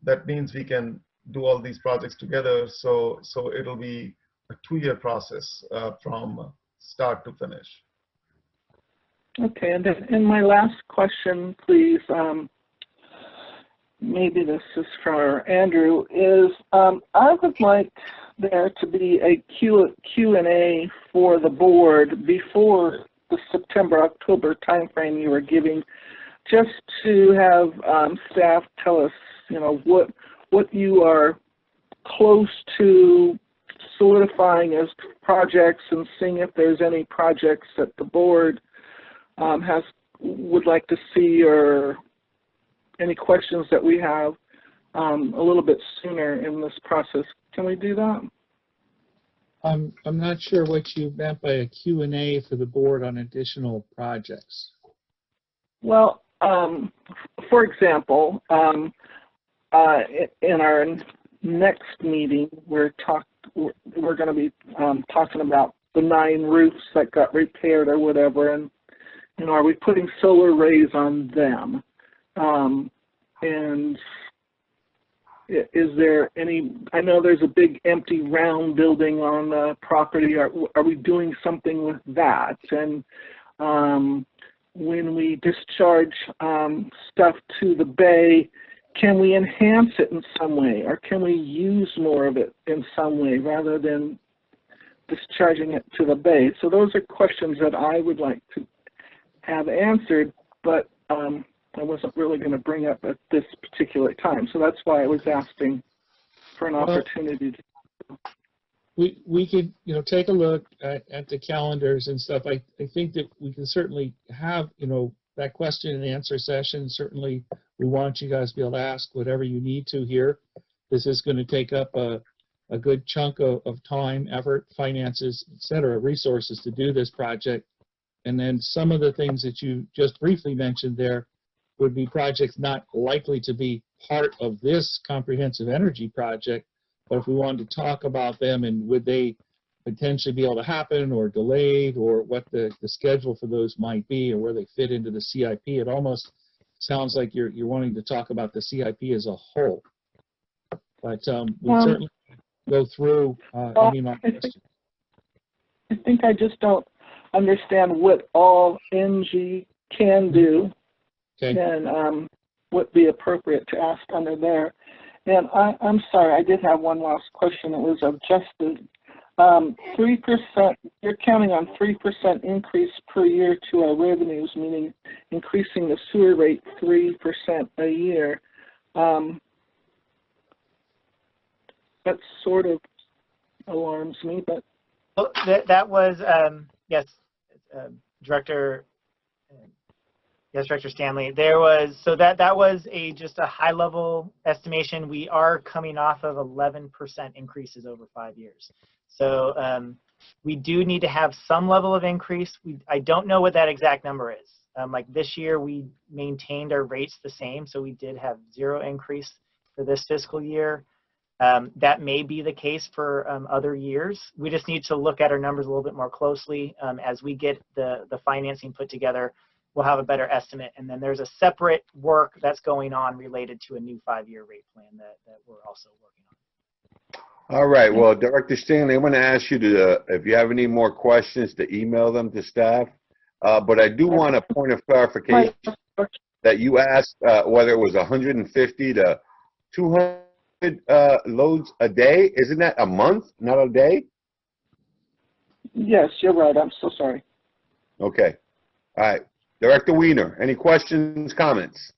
that means we can do all these projects together. So it'll be a 2-year process from start to finish. Okay, and then in my last question, please, maybe this is for Andrew, is I would like there to be a Q&A for the board before the September-October timeframe you were giving, just to have staff tell us, what you are close to solidifying as projects, and seeing if there's any projects that the board would like to see, or any questions that we have a little bit sooner in this process. Can we do that? I'm not sure what you meant by a Q&A for the board on additional projects. Well, for example, in our next meeting, we're going to be talking about the 9 roofs that got repaired or whatever, and are we putting solar arrays on them? And is there any, I know there's a big empty round building on the property. Are we doing something with that? And when we discharge stuff to the bay, can we enhance it in some way, or can we use more of it in some way rather than discharging it to the bay? So those are questions that I would like to have answered, but I wasn't really going to bring up at this particular time. So that's why I was asking for an opportunity to. We could, take a look at the calendars and stuff. I think that we can certainly have, that question and answer session. Certainly, we want you guys to be able to ask whatever you need to here. This is going to take up a good chunk of time, effort, finances, et cetera, resources to do this project. And then some of the things that you just briefly mentioned there would be projects not likely to be part of this comprehensive energy project, but if we wanted to talk about them and would they potentially be able to happen or delayed, or what the schedule for those might be, or where they fit into the CIP, it almost sounds like you're wanting to talk about the CIP as a whole. But we'll certainly go through any questions. I think I just don't understand what all NG can do. Okay. And would be appropriate to ask under there. And I'm sorry, I did have one last question. It was adjusted. 3%, you're counting on 3% increase per year to our revenues, meaning increasing the sewer rate 3% a year. That sort of alarms me, but. Well, that was, yes, Director. Yes, Director Stanley. There was, so that was just a high level estimation. We are coming off of 11% increases over 5 years. So we do need to have some level of increase. I don't know what that exact number is. Like this year, we maintained our rates the same, so we did have 0 increase for this fiscal year. That may be the case for other years. We just need to look at our numbers a little bit more closely. As we get the financing put together, we'll have a better estimate. And then there's a separate work that's going on related to a new 5-year rate plan that we're also working on. All right. Well, Director Stanley, I'm going to ask you to, if you have any more questions, to email them to staff. But I do want a point of clarification that you asked whether it was 150 to 200 loads a day. Isn't that a month, not a day? Yes, you're right. I'm so sorry. Okay. All right. Director Wiener, any questions, comments?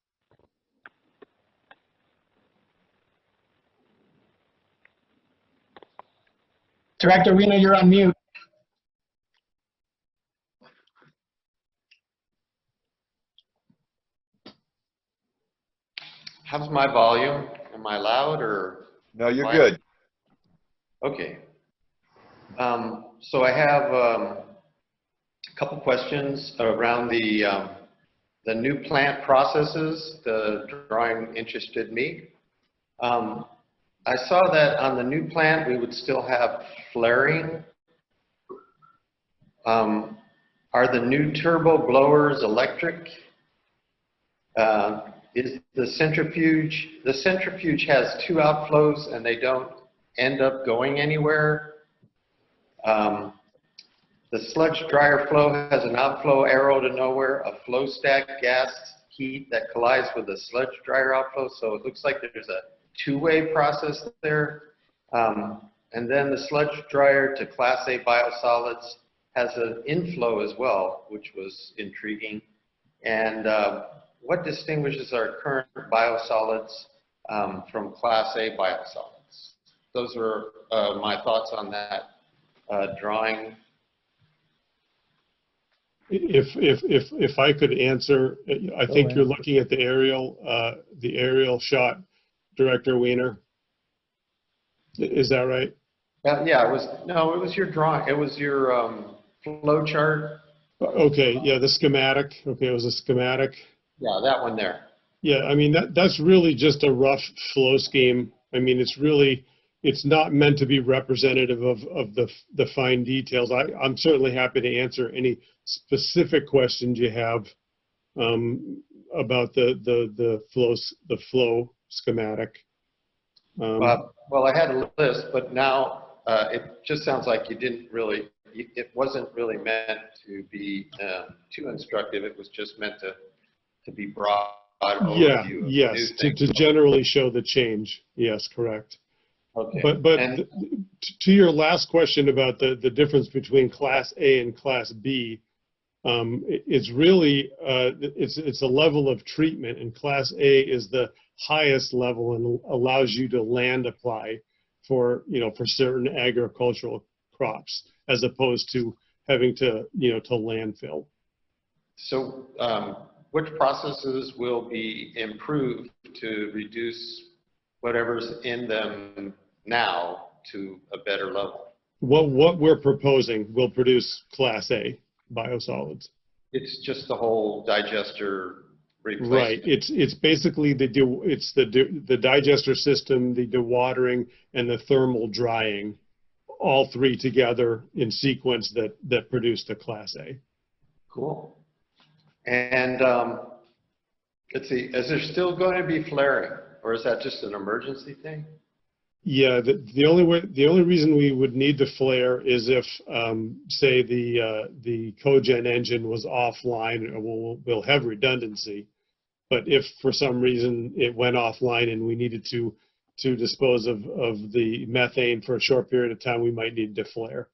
Director Wiener, you're on mute. How's my volume? Am I loud or? No, you're good. Okay. So I have a couple questions around the new plant processes. The drawing interested me. I saw that on the new plant we would still have flaring. Are the new turbo blowers electric? Is the centrifuge has 2 outflows and they don't end up going anywhere? The sludge dryer flow has an outflow arrow to nowhere, a flow stack gas heat that collides with the sludge dryer outflow, so it looks like there's a 2-way process there. And then the sludge dryer to Class A biosolids has an inflow as well, which was intriguing. And what distinguishes our current biosolids from Class A biosolids? Those are my thoughts on that drawing. If I could answer, I think you're looking at the aerial shot, Director Wiener. Is that right? Yeah, it was your drawing. It was your flow chart. Okay, yeah, the schematic. Okay, it was a schematic. Yeah, that one there. Yeah, I mean, that's really just a rough flow scheme. I mean, it's not meant to be representative of the fine details. I'm certainly happy to answer any specific questions you have about the flow schematic. Well, I had a list, but now it just sounds like you didn't really, it wasn't really meant to be too instructive. It was just meant to be broad Yeah, overview of yes, new to things. generally show the change. Yes, correct. Okay. But And- to your last question about the difference between Class A and Class B, it's really it's a level of treatment, and Class A is the highest level and allows you to land apply for for certain agricultural crops, as opposed to having to to landfill. So which processes will be improved to reduce whatever's in them now to a better level? What we're proposing will produce Class A biosolids. It's just the whole digester replacement. Right. It's basically the digester system, the dewatering, and the thermal drying, all three together in sequence that produce the Class A. Cool. And let's see, is there still going to be flaring, or is that just an emergency thing? Yeah, the only reason we would need to flare is if, say, the cogen engine was offline, and we'll have redundancy. But if for some reason it went offline and we needed to dispose of the methane for a short period of time, we might need to flare.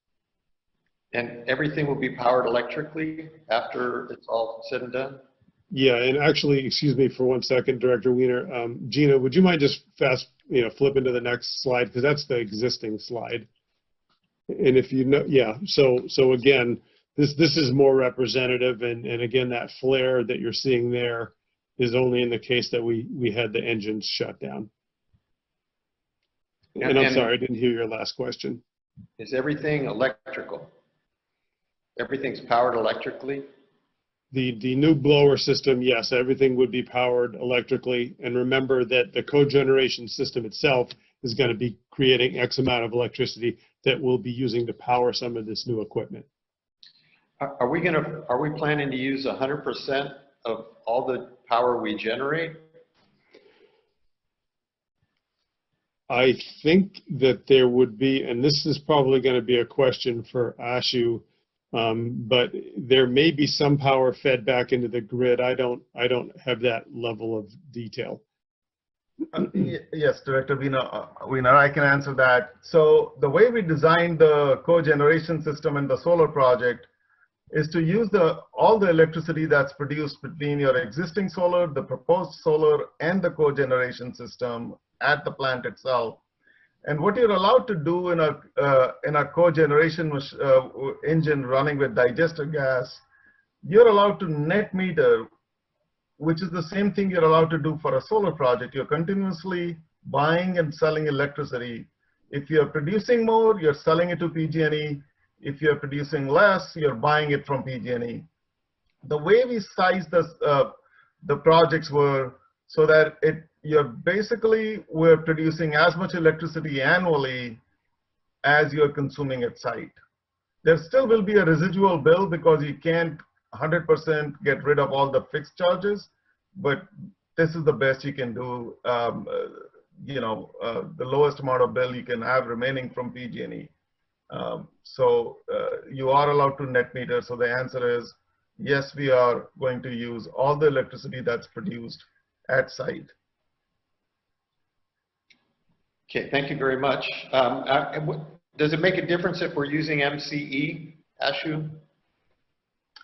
And everything will be powered electrically after it's all said and done? Yeah, and actually, excuse me for 1 second, Director Wiener. Gina, would you mind just flip into the next slide, because that's the existing slide. And if you know, yeah. So again, this is more representative, and again, that flare that you're seeing there is only in the case that we had the engines shut down. And I'm sorry, I didn't hear your last question. Is everything electrical? Everything's powered electrically? The new blower system, yes, everything would be powered electrically. And remember that the cogeneration system itself is going to be creating X amount of electricity that we'll be using to power some of this new equipment. Are we planning to use 100% of all the power we generate? I think that there would be, and this is probably going to be a question for Ashu, but there may be some power fed back into the grid. I don't have that level of detail. Yes, Director Wiener, I can answer that. So the way we designed the cogeneration system in the solar project is to use all the electricity that's produced between your existing solar, the proposed solar, and the cogeneration system at the plant itself. And what you're allowed to do in a cogeneration engine running with digester gas, you're allowed to net meter, which is the same thing you're allowed to do for a solar project. You're continuously buying and selling electricity. If you're producing more, you're selling it to PG&E. If you're producing less, you're buying it from PG&E. The way we sized the projects were so that we're producing as much electricity annually as you're consuming at site. There still will be a residual bill because you can't 100% get rid of all the fixed charges, but this is the best you can do. The lowest amount of bill you can have remaining from PG&E. So you are allowed to net meter. So the answer is yes, we are going to use all the electricity that's produced at site. Okay, thank you very much. Does it make a difference if we're using MCE, Ashu?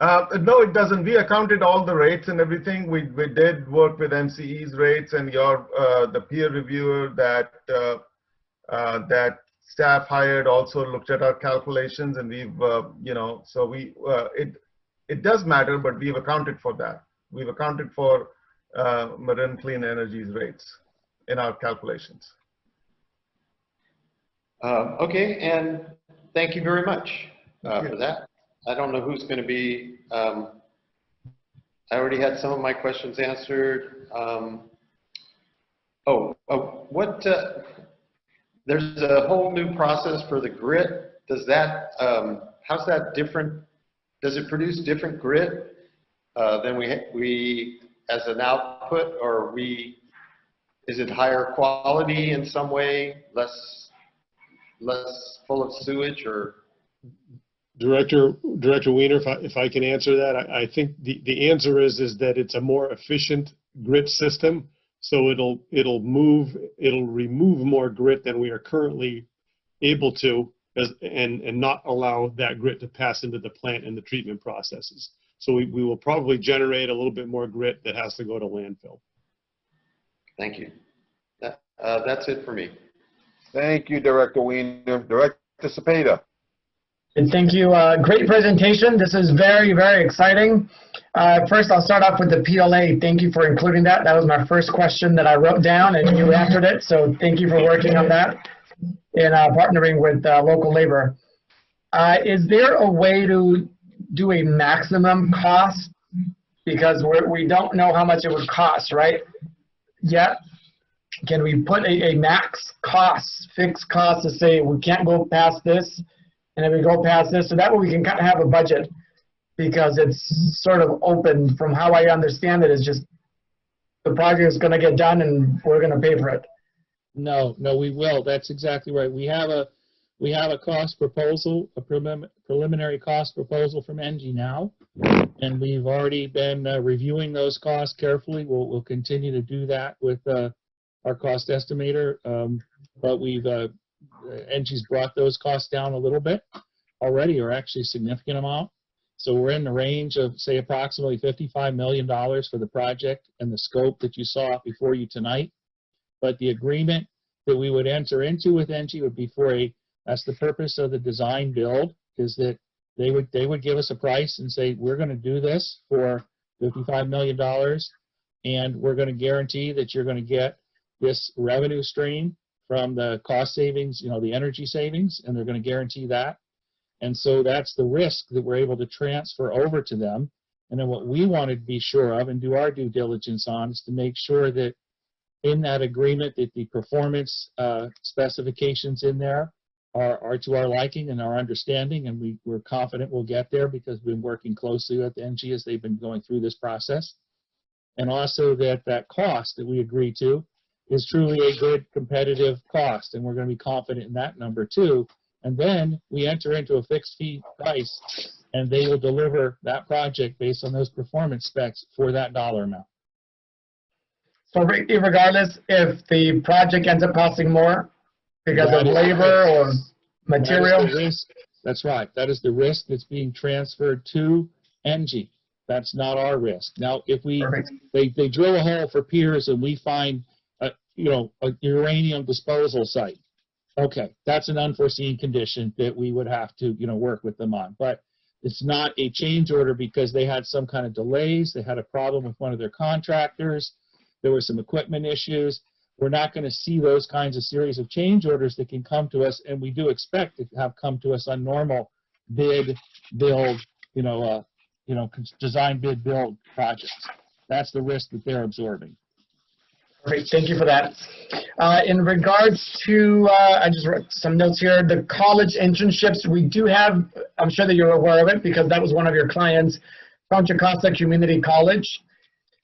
No, it doesn't. We accounted all the rates and everything. We did work with MCE's rates, and the peer reviewer that staff hired also looked at our calculations, and we've it does matter, but we've accounted for that. We've accounted for Marin Clean Energy's rates in our calculations. Okay, and thank you very much for that. I don't know who's going to be, I already had some of my questions answered. There's a whole new process for the grit. Does that, how's that different? Does it produce different grit than we as an output, or Is it higher quality in some way, less full of sewage, or? Director Weiner, if I can answer that, I think the answer is that it's a more efficient grit system, so it'll remove more grit than we are currently able to, and not allow that grit to pass into the plant and the treatment processes. So we will probably generate a little bit more grit that has to go to landfill. Thank you. That's it for me. Thank you, Director Weiner. Director Cepeda. And thank you. Great presentation. This is very, very exciting. First, I'll start off with the PLA. Thank you for including that. That was my first question that I wrote down, and you answered it. So thank you for working on that and partnering with local labor. Is there a way to do a maximum cost? Because we don't know how much it would cost, right? Yet, can we put a max cost, fixed cost to say we can't go past this? And if we go past this, so that way we can kind of have a budget, because it's sort of open. From how I understand it, is just the project is going to get done and we're going to pay for it. No, we will. That's exactly right. We have a cost proposal, a preliminary cost proposal from ENGIE now, and we've already been reviewing those costs carefully. We'll continue to do that with our cost estimator, but we've ENGIE's brought those costs down a little bit already, or actually a significant amount. So we're in the range of, say, approximately $55 million for the project and the scope that you saw before you tonight. But the agreement that we would enter into with ENGIE would be for that's the purpose of the design build, is that they would give us a price and say, we're going to do this for $55 million, and we're going to guarantee that you're going to get this revenue stream from the cost savings, the energy savings, and they're going to guarantee that. And so that's the risk that we're able to transfer over to them. And then what we want to be sure of and do our due diligence on is to make sure that in that agreement that the performance specifications in there are to our liking and our understanding, and we're confident we'll get there because we've been working closely with ENGIE as they've been going through this process. And also that cost that we agree to is truly a good competitive cost, and we're going to be confident in that number too. And then we enter into a fixed fee price, and they will deliver that project based on those performance specs for that dollar amount. So regardless, if the project ends up costing more because of labor or material? That is the risk. That's right. That is the risk that's being transferred to ENGIE. That's not our risk. Now, if they drill a hole for piers and we find a uranium disposal site, okay, that's an unforeseen condition that we would have to, work with them on. But it's not a change order because they had some kind of delays. They had a problem with one of their contractors. There were some equipment issues. We're not going to see those kinds of series of change orders that can come to us, and we do expect to have come to us on normal bid, build, design, bid, build projects. That's the risk that they're absorbing. Great, thank you for that. In regards to, I just wrote some notes here, the college internships, we do have, I'm sure that you're aware of it because that was one of your clients, Contra Costa Community College.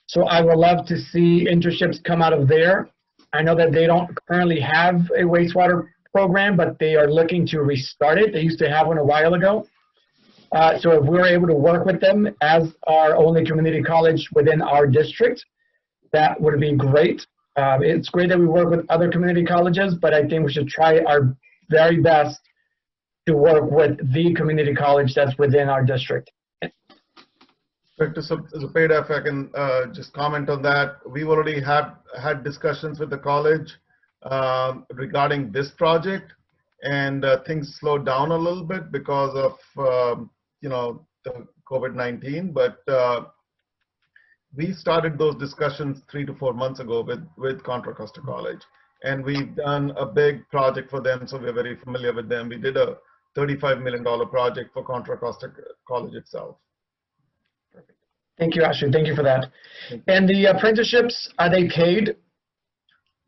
So I would love to see internships come out of there. I know that they don't currently have a wastewater program, but they are looking to restart it. They used to have one a while ago. So if we're able to work with them as our only community college within our district, that would be great. It's great that we work with other community colleges, but I think we should try our very best to work with the community college that's within our district. Dr. Cepeda, if I can just comment on that. We've already had discussions with the college regarding this project, and things slowed down a little bit because of the COVID-19, but we started those discussions 3 to 4 months ago with Contra Costa College, and we've done a big project for them, so we're very familiar with them. We did a $35 million project for Contra Costa College itself. Perfect. Thank you, Ashley. Thank you for that. And the apprenticeships, are they paid?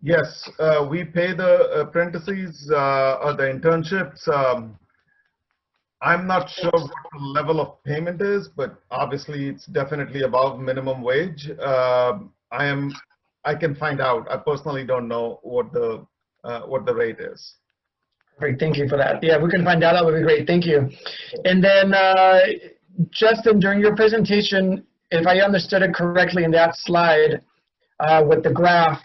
Yes, we pay the apprentices or the internships. I'm not sure what the level of payment is, but obviously it's definitely above minimum wage. I am I can find out. I personally don't know what the rate is. Great, thank you for that. Yeah, we can find out. That would be great. Thank you. And then, Justin, during your presentation, if I understood it correctly in that slide with the graph,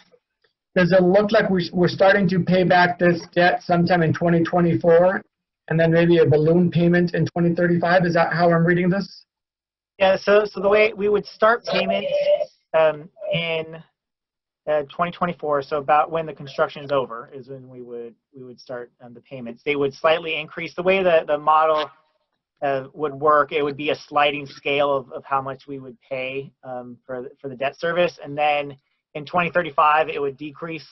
does it look like we're starting to pay back this debt sometime in 2024, and then maybe a balloon payment in 2035? Is that how I'm reading this? Yeah, so the way we would start payments in 2024, so about when the construction is over, is when we would start the payments. They would slightly increase. The way the model would work, it would be a sliding scale of how much we would pay for the debt service, and then in 2035 it would decrease.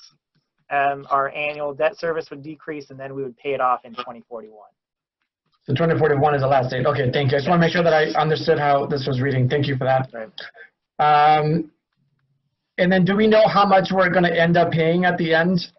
Our annual debt service would decrease, and then we would pay it off in 2041. So 2041 is the last date. Okay, thank you. I just want to make sure that I understood how this was reading. Thank you for that. Right. And then do we know how much we're going to end up paying at the end?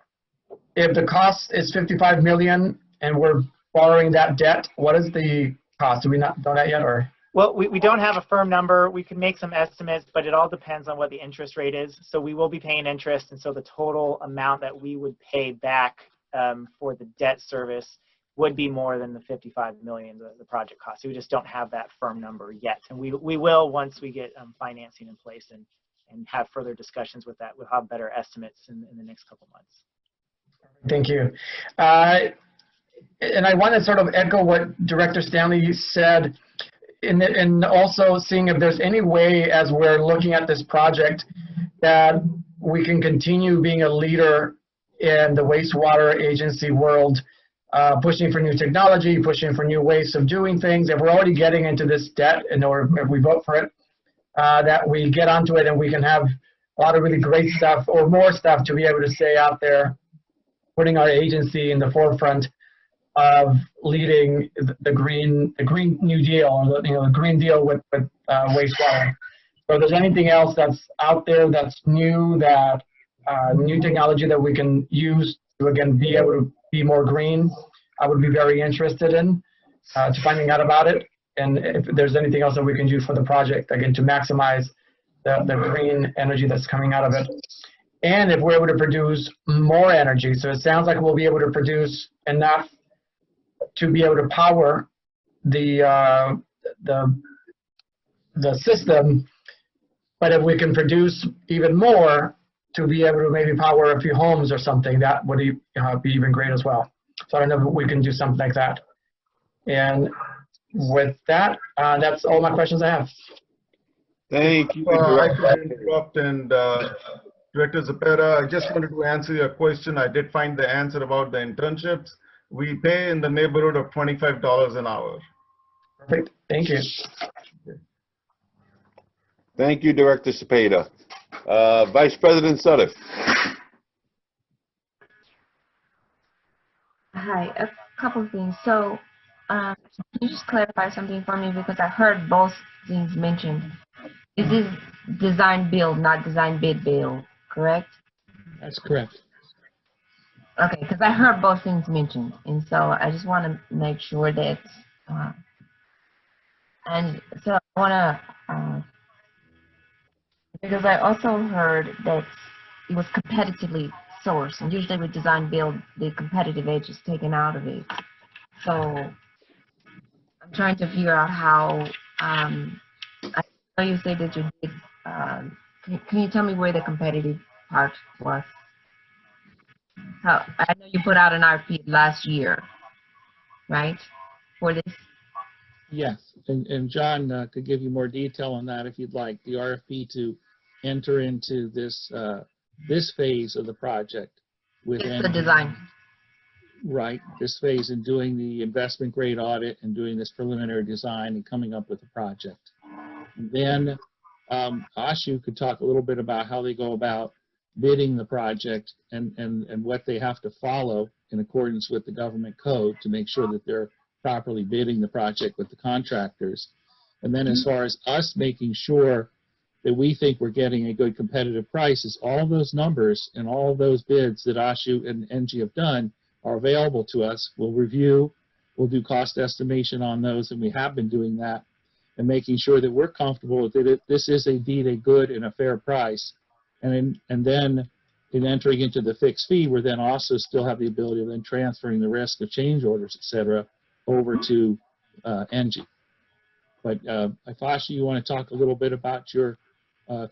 If the cost is $55 million and we're borrowing that debt, what is the cost? Do we not know that yet, or? Well, we don't have a firm number. We can make some estimates, but it all depends on what the interest rate is. So we will be paying interest, and so the total amount that we would pay back for the debt service would be more than the $55 million, the project cost. So we just don't have that firm number yet, and we will once we get financing in place and have further discussions with that. We'll have better estimates in the next couple months. Thank you. And I want to sort of echo what Director Stanley said, and also seeing if there's any way, as we're looking at this project, that we can continue being a leader in the wastewater agency world, pushing for new technology, pushing for new ways of doing things. If we're already getting into this debt, or if we vote for it, that we get onto it and we can have a lot of really great stuff or more stuff to be able to stay out there, putting our agency in the forefront of leading the Green New Deal, or the Green Deal with wastewater. So if there's anything else that's out there that's new, that new technology that we can use to, again, be able to be more green, I would be very interested in to finding out about it. And if there's anything else that we can do for the project, again, to maximize the green energy that's coming out of it. And if we're able to produce more energy, so it sounds like we'll be able to produce enough to be able to power the system, but if we can produce even more to be able to maybe power a few homes or something, that would be even great as well. So I don't know if we can do something like that. And with that, that's all my questions I have. Thank you. I could interrupt, and Director Zepeda, I just wanted to answer your question. I did find the answer about the internships. We pay in the neighborhood of $25 an hour. Perfect. Thank you. Thank you, Director Cepeda. Vice President Sutter. Hi, a couple of things. So, can you just clarify something for me, because I heard both things mentioned. Is this design build, not design bid build, correct? That's correct. Okay, because I heard both things mentioned, and so I just want to make sure that, and so I want to, because I also heard that it was competitively sourced, and usually with design build, the competitive edge is taken out of it. So I'm trying to figure out how, I know you said that you did, can you tell me where the competitive part was? I know you put out an RFP last year, right, for this? Yes, and John could give you more detail on that if you'd like. The RFP to enter into this this phase of the project with the design. Right, this phase in doing the investment grade audit and doing this preliminary design and coming up with a project. And then Ashu could talk a little bit about how they go about bidding the project and what they have to follow in accordance with the government code to make sure that they're properly bidding the project with the contractors. And then as far as us making sure that we think we're getting a good competitive price, is all those numbers and all those bids that Ashu and NG have done are available to us. We'll review, we'll do cost estimation on those, and we have been doing that, and making sure that we're comfortable that this is indeed a good and a fair price and then in entering into the fixed fee, we're then also still have the ability of then transferring the risk of change orders, et cetera, over to NG. But Afashi, you want to talk a little bit about your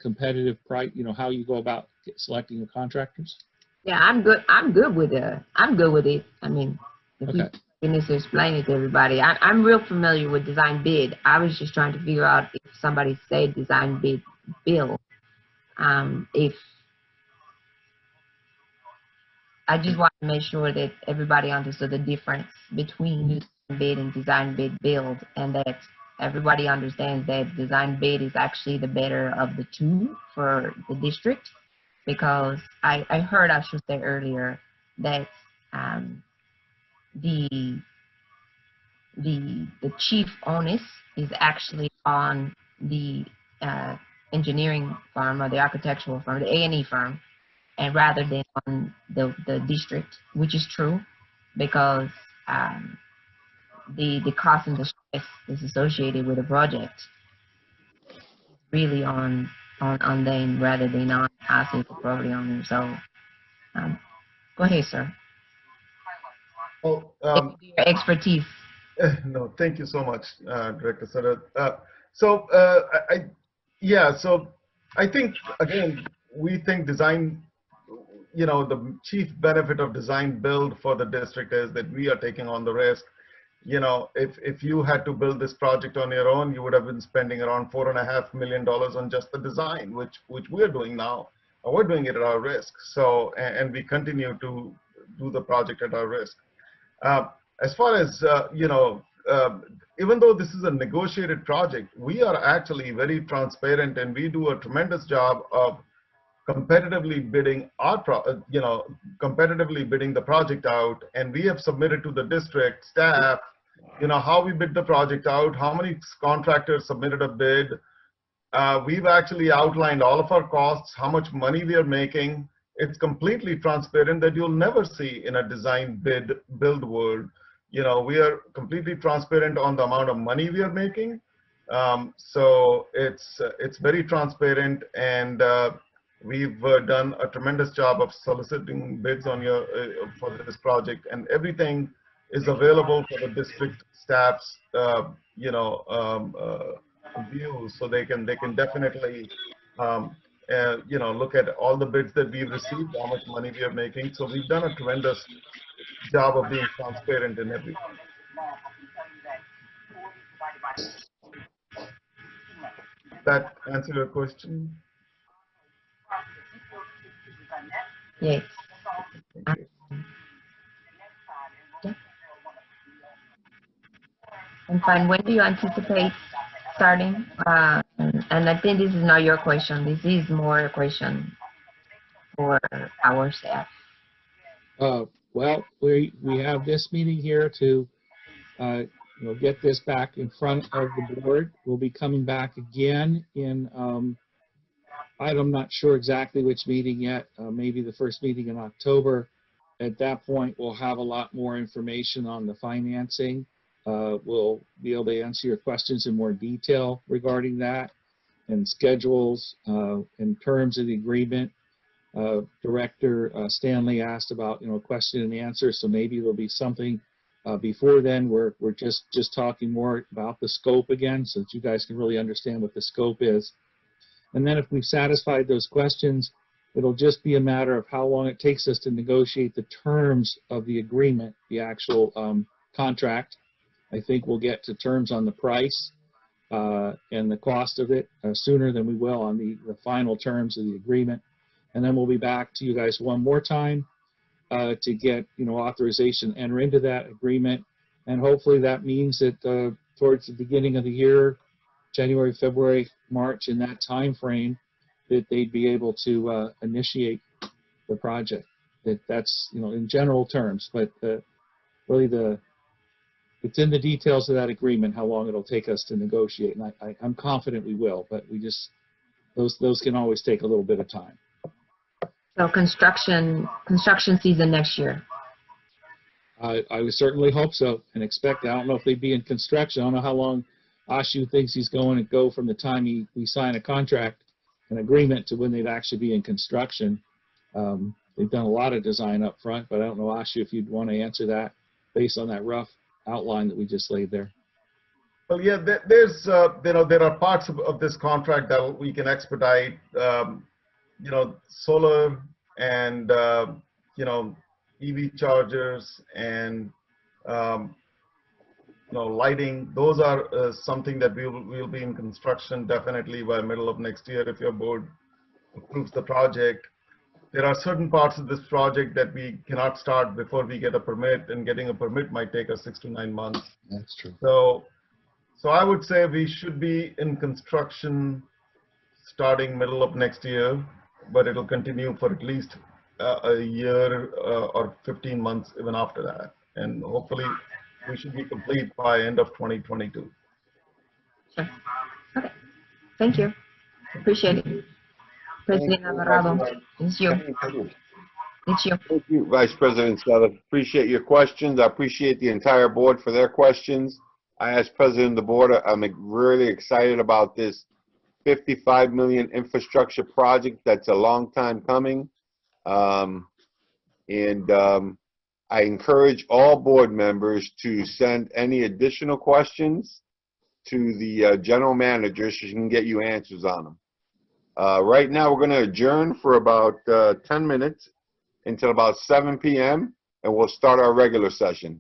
competitive price, how you go about selecting your contractors? Yeah, I'm good. I'm good with it. I'm good with it. I mean, if Okay. you need to explain it to everybody, I'm real familiar with design bid. I was just trying to figure out if somebody said design bid bill, if I just want to make sure that everybody understood the difference between design bid and design bid build, and that everybody understands that design bid is actually the better of the two for the district, because I heard, I should say earlier, that the chief onus is actually on the engineering firm or the architectural firm, the A&E firm, and rather than on the district, which is true, because the cost and the stress is associated with a project really on them rather than on us as the property owner. So go ahead, sir. Oh, Your expertise. no, thank you so much, Director Sutter. So I think, again, we think design, the chief benefit of design build for the district is that we are taking on the risk. If you had to build this project on your own, you would have been spending around $4.5 million on just the design, which we're doing now. We're doing it at our risk. So, and we continue to do the project at our risk. As far as, even though this is a negotiated project, we are actually very transparent, and we do a tremendous job of competitively bidding competitively bidding the project out. And we have submitted to the district staff, how we bid the project out, how many contractors submitted a bid. We've actually outlined all of our costs, how much money we are making. It's completely transparent that you'll never see in a design build world. We are completely transparent on the amount of money we are making. So it's very transparent, and we've done a tremendous job of soliciting bids on for this project, and everything is available for the district staff's view, so they can definitely look at all the bids that we've received, how much money we are making. So we've done a tremendous job of being transparent in everything. That answer your question? Yes. Thank you. And fine, when do you anticipate starting? And I think this is not your question. This is more a question for our staff. Well, we have this meeting here to get this back in front of the board. We'll be coming back again in, I'm not sure exactly which meeting yet, maybe the first meeting in October. At that point, we'll have a lot more information on the financing. We'll be able to answer your questions in more detail regarding that, and schedules in terms of the agreement. Director Stanley asked about question and answer, so maybe there'll be something before then. We're just talking more about the scope again, so that you guys can really understand what the scope is. And then if we've satisfied those questions, it'll just be a matter of how long it takes us to negotiate the terms of the agreement, the actual contract. I think we'll get to terms on the price and the cost of it sooner than we will on the final terms of the agreement. And then we'll be back to you guys one more time to get authorization to enter into that agreement. And hopefully that means that towards the beginning of the year, January, February, March, in that time frame, that they'd be able to initiate the project. That's in general terms, but really it's in the details of that agreement how long it'll take us to negotiate. And I'm confident we will, but we just those can always take a little bit of time. So construction season next year. I would certainly hope so and expect that. I don't know if they'd be in construction. I don't know how long Ashu thinks he's going to go from the time we sign a contract an agreement to when they'd actually be in construction. They've done a lot of design up front, but I don't know, Ashu, if you'd want to answer that based on that rough outline that we just laid there. Well, yeah, there's, there are parts of this contract that we can expedite, solar and, EV chargers and, lighting. Those are something that we'll be in construction definitely by middle of next year if your board approves the project. There are certain parts of this project that we cannot start before we get a permit, and getting a permit might take us 6 to 9 months. That's true. So I would say we should be in construction starting middle of next year, but it'll continue for at least a year or 15 months even after that. And hopefully we should be complete by end of 2022. Sure. Okay. Thank you. Appreciate it. President Alvarado, it's you. It's you. Thank you, Vice President Sutter. Appreciate your questions. I appreciate the entire board for their questions. I, as President of the board, I'm really excited about this $55 million infrastructure project that's a long time coming. I encourage all board members to send any additional questions to the general manager so she can get you answers on them. Right now, we're going to adjourn for about 10 minutes until about 7 p.m., and we'll start our regular session.